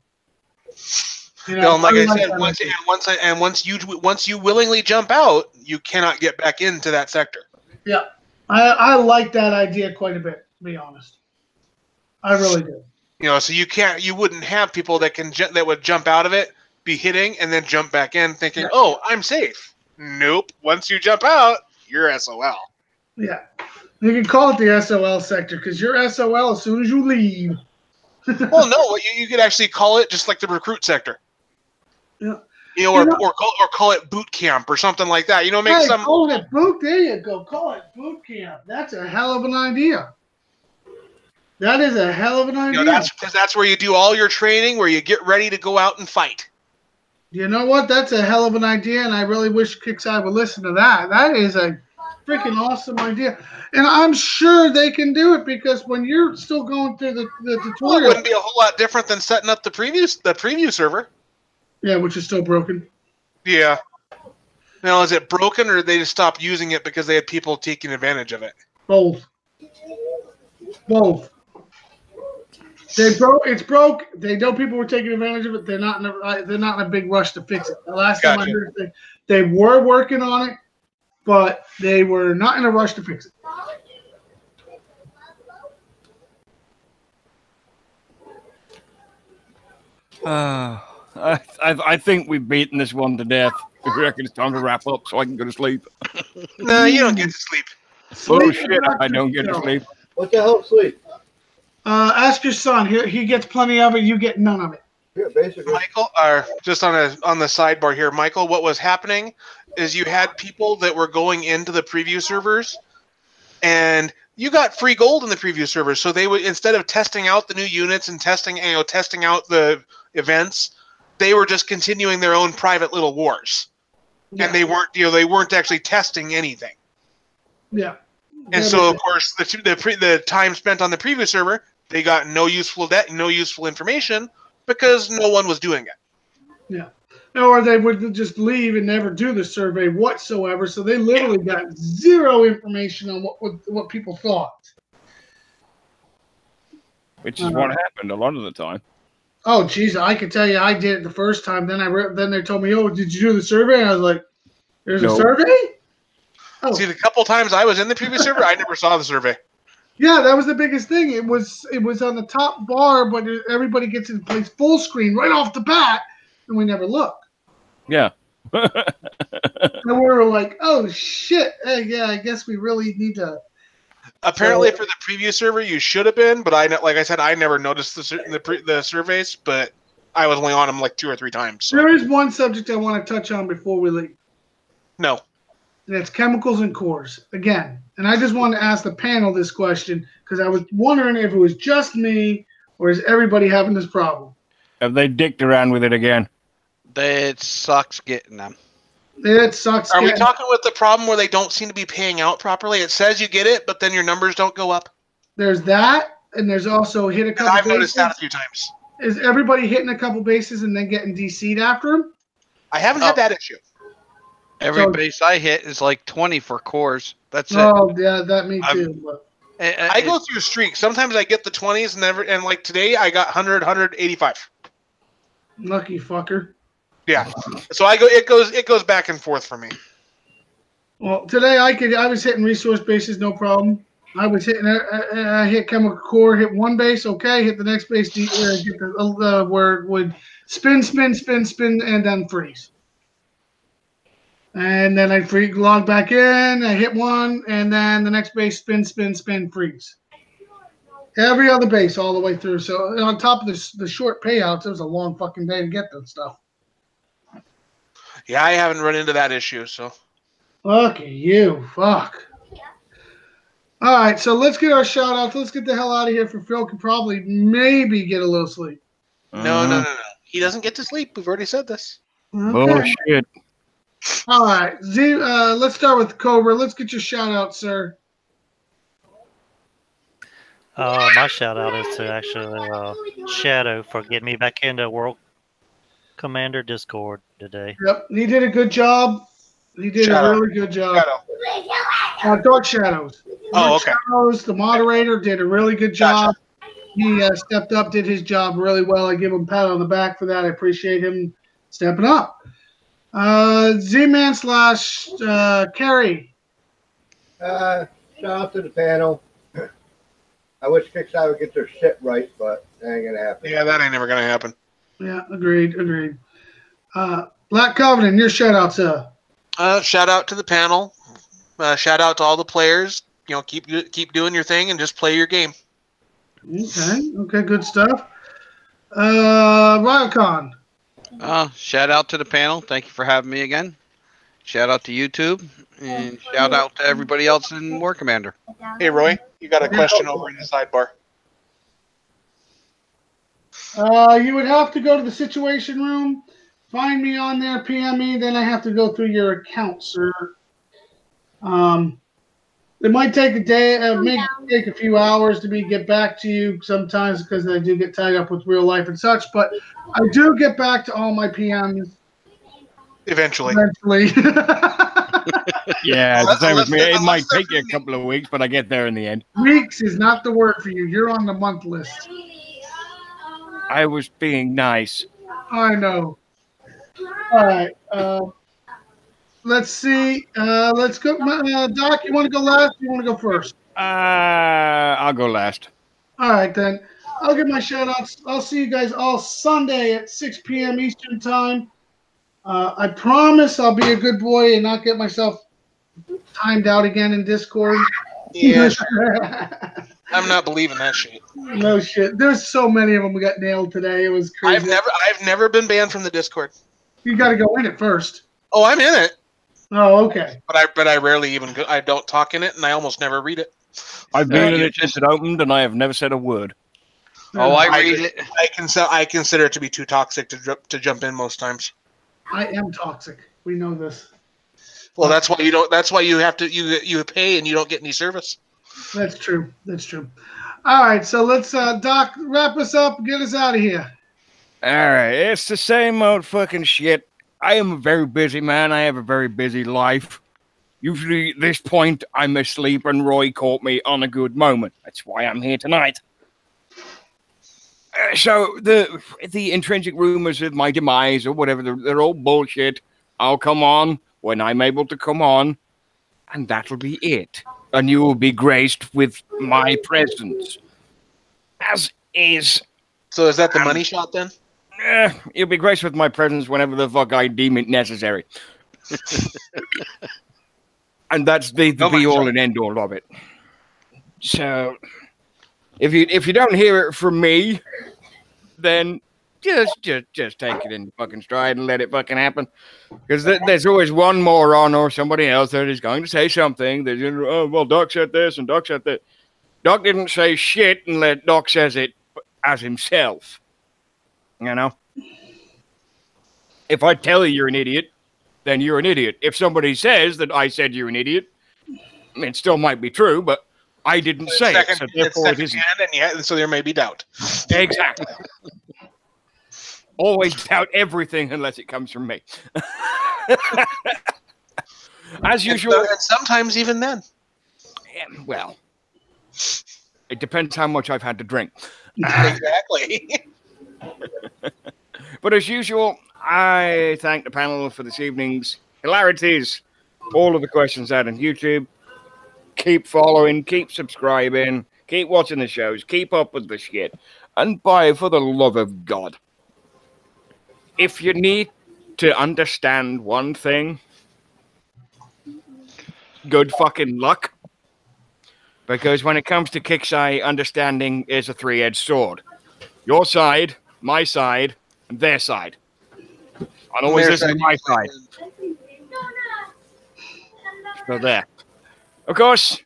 S3: You know,
S1: like I said, once you willingly jump out, you cannot get back into that sector.
S3: Yeah, I like that idea quite a bit. To be honest, I really do.
S1: You know, so you wouldn't have people that would jump out of it, be hitting, and then jump back in, thinking, "Oh, I'm safe." Nope. Once you jump out, you're SOL.
S3: Yeah, you can call it the SOL sector because you're SOL as soon as you leave.
S1: Well, no, you could actually call it just like the recruit sector.
S3: Yeah.
S1: You know, or call it boot camp or something like that. You know,
S3: call it boot. There you go. Call it boot camp. That's a hell of an idea. That is a hell of an idea.
S1: You know, that's where you do all your training, where you get ready to go out and fight.
S3: You know what? That's a hell of an idea, and I really wish Kixeye would listen to that. That is a freaking awesome idea, and I'm sure they can do it because when you're still going through the tutorial,
S1: well, it wouldn't be a whole lot different than setting up the preview server.
S3: Yeah, which is still broken.
S1: Yeah. Now, is it broken, or did they just stop using it because they had people taking advantage of it?
S3: Both. It's broke. They know people were taking advantage of it. They're not in a big rush to fix it. The last time I heard it, they were working on it, but they were not in a rush to fix it.
S4: I think we've beaten this one to death. I reckon it's time to wrap up so I can go to sleep.
S1: No, you don't get to sleep.
S4: Oh shit! I don't get to sleep.
S6: What the hell, sleep?
S3: Ask your son. He gets plenty of it. You get none of it.
S6: Yeah, basically.
S1: Michael, just on the sidebar here, Michael, what was happening is you had people that were going into the preview servers, and you got free gold in the preview servers. So they would, instead of testing out the new units and testing out the events, they were just continuing their own private little wars, and they weren't actually testing anything.
S3: Yeah.
S1: And so, of course, the time spent on the preview server, they got no useful information because no one was doing it.
S3: Yeah. Or they would just leave and never do the survey whatsoever. So they literally got zero information on what people thought.
S4: Which is what happened a lot of the time.
S3: Oh, geez, I could tell you I did it the first time. Then they told me, "Oh, did you do the survey?" And I was like, "There's a survey?"
S1: Oh. See, the couple times I was in the preview server, I never saw the survey.
S3: Yeah, that was the biggest thing. It was on the top bar, but everybody gets in place full screen right off the bat, and we never look.
S4: Yeah.
S3: And we were like, "Oh shit! Hey, yeah, I guess we really need to."
S1: Apparently, for the preview server, you should have been, but like I said, I never noticed the surveys, but I was only on them like 2 or 3 times. So.
S3: There is one subject I want to touch on before we leave.
S1: No.
S3: And it's chemicals and cores again. And I just wanted to ask the panel this question because I was wondering if it was just me or is everybody having this problem?
S4: Have they dicked around with it again?
S7: It sucks getting them.
S3: It sucks.
S1: Are we talking with the problem where they don't seem to be paying out properly? It says you get it, but then your numbers don't go up.
S3: There's that, and there's also hit a couple.
S1: I've noticed that a few times.
S3: Is everybody hitting a couple bases and then getting DC'd after them?
S1: I haven't had that issue.
S7: Every base I hit is like 20 for cores. That's it.
S3: Oh yeah, that me too. But
S1: I go through streaks. Sometimes I get the 20s, and like today I got 100, 185.
S3: Lucky fucker.
S1: Yeah. So it goes back and forth for me.
S3: Well, today I was hitting resource bases, no problem. I was hitting I hit chemical core, hit one base, okay, hit the next base, hit the where it would spin, and then freeze. And then I log back in, I hit one, and then the next base spin, freeze. Every other base all the way through. So on top of the short payouts, it was a long fucking day to get that stuff.
S1: Yeah, I haven't run into that issue, so.
S3: Look at you. Fuck. All right, so let's get our shout outs. Let's get the hell out of here for Phil can probably maybe get a little sleep.
S1: No. He doesn't get to sleep. We've already said this.
S3: Okay.
S4: Bullshit.
S3: All right. Let's start with Cobra. Let's get your shout out, sir.
S5: My shout out is to actually Shadow for getting me back into World Commander Discord today.
S3: Yep, he did a good job. He did a
S1: Shadow.
S3: really good job.
S1: Shadow.
S3: Dark Shadows.
S1: Oh,
S3: Dark
S1: okay.
S3: Shadows, the moderator, did a really good job. He stepped up, did his job really well. I give him a pat on the back for that. I appreciate him stepping up. Z-Man slash Kerry.
S6: Shout out to the panel. I wish Kixeye would get their shit right, but that ain't gonna happen.
S1: Yeah, that ain't never gonna happen.
S3: Yeah, agreed. Black Covenant, your shout out to.
S1: Shout out to the panel. Shout out to all the players. You know, keep doing your thing and just play your game.
S3: Okay, good stuff. Ryocon.
S7: Shout out to the panel. Thank you for having me again. Shout out to YouTube. And shout out to everybody else in War Commander.
S1: Hey, Roy, you got a question over in the sidebar.
S3: You would have to go to the Situation Room, find me on there, PM me, then I have to go through your account, sir. It might take a day, may take a few hours to get back to you sometimes because I do get tied up with real life and such, but I do get back to all my PMs.
S1: Eventually.
S4: Yeah, the same with me. It might take you a couple of weeks, but I get there in the end.
S3: Weeks is not the word for you. You're on the month list.
S4: I was being nice.
S3: I know. All right. Let's see. Let's go. Doc, you want to go last? Or you want to go first?
S4: I'll go last.
S3: All right, then. I'll give my shout outs. I'll see you guys all Sunday at 6 p.m. Eastern Time. I promise I'll be a good boy and not get myself timed out again in Discord.
S1: Yeah, I'm not believing that shit.
S3: No shit. There's so many of them we got nailed today. It was crazy.
S1: I've never been banned from the Discord.
S3: You got to go in it first.
S1: Oh, I'm in it.
S3: Oh, okay.
S1: But I rarely even I don't talk in it, and I almost never read it.
S4: I've been in it since it opened, and I have never said a word.
S7: Oh, I read it.
S1: I consider it to be too toxic to jump in most times.
S3: I am toxic. We know this.
S1: Well, that's why you don't. That's why you have to. You pay and you don't get any service.
S3: That's true. That's true. All right, so let's Doc wrap us up. Get us out of here.
S4: All right, it's the same old fucking shit. I am a very busy man. I have a very busy life. Usually at this point, I'm asleep and Roy caught me on a good moment. That's why I'm here tonight. So the intrinsic rumors of my demise or whatever, they're all bullshit. I'll come on when I'm able to come on, and that'll be it. And you will be graced with my presence. As is.
S1: So is that the money shot then?
S4: You'll be graced with my presence whenever the fuck I deem it necessary. And that's the be-all and end-all of it. So, if you don't hear it from me, then just take it in fucking stride and let it fucking happen. Because there's always one moron or somebody else that is going to say something. They're going to, oh, well, Doc said this and Doc said that. Doc didn't say shit unless Doc says it as himself. You know? If I tell you you're an idiot, then you're an idiot. If somebody says that I said you're an idiot, it still might be true, but I didn't say it. So therefore it isn't.
S1: And so there may be doubt.
S4: Exactly. Always doubt everything unless it comes from me. As usual.
S1: And sometimes even then.
S4: Yeah, well, it depends how much I've had to drink.
S1: Exactly.
S4: But as usual, I thank the panel for this evening's hilarities. All of the questions out on YouTube. Keep following, keep subscribing, keep watching the shows, keep up with the shit. And for the love of God, if you need to understand one thing, good fucking luck. Because when it comes to Kixeye, understanding is a three-edged sword. Your side, my side, and their side. And always listen to my side. So there. Of course,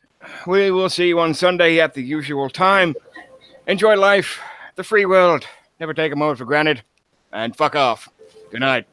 S4: we will see you on Sunday at the usual time. Enjoy life, the free world. Never take a moment for granted. And fuck off. Good night.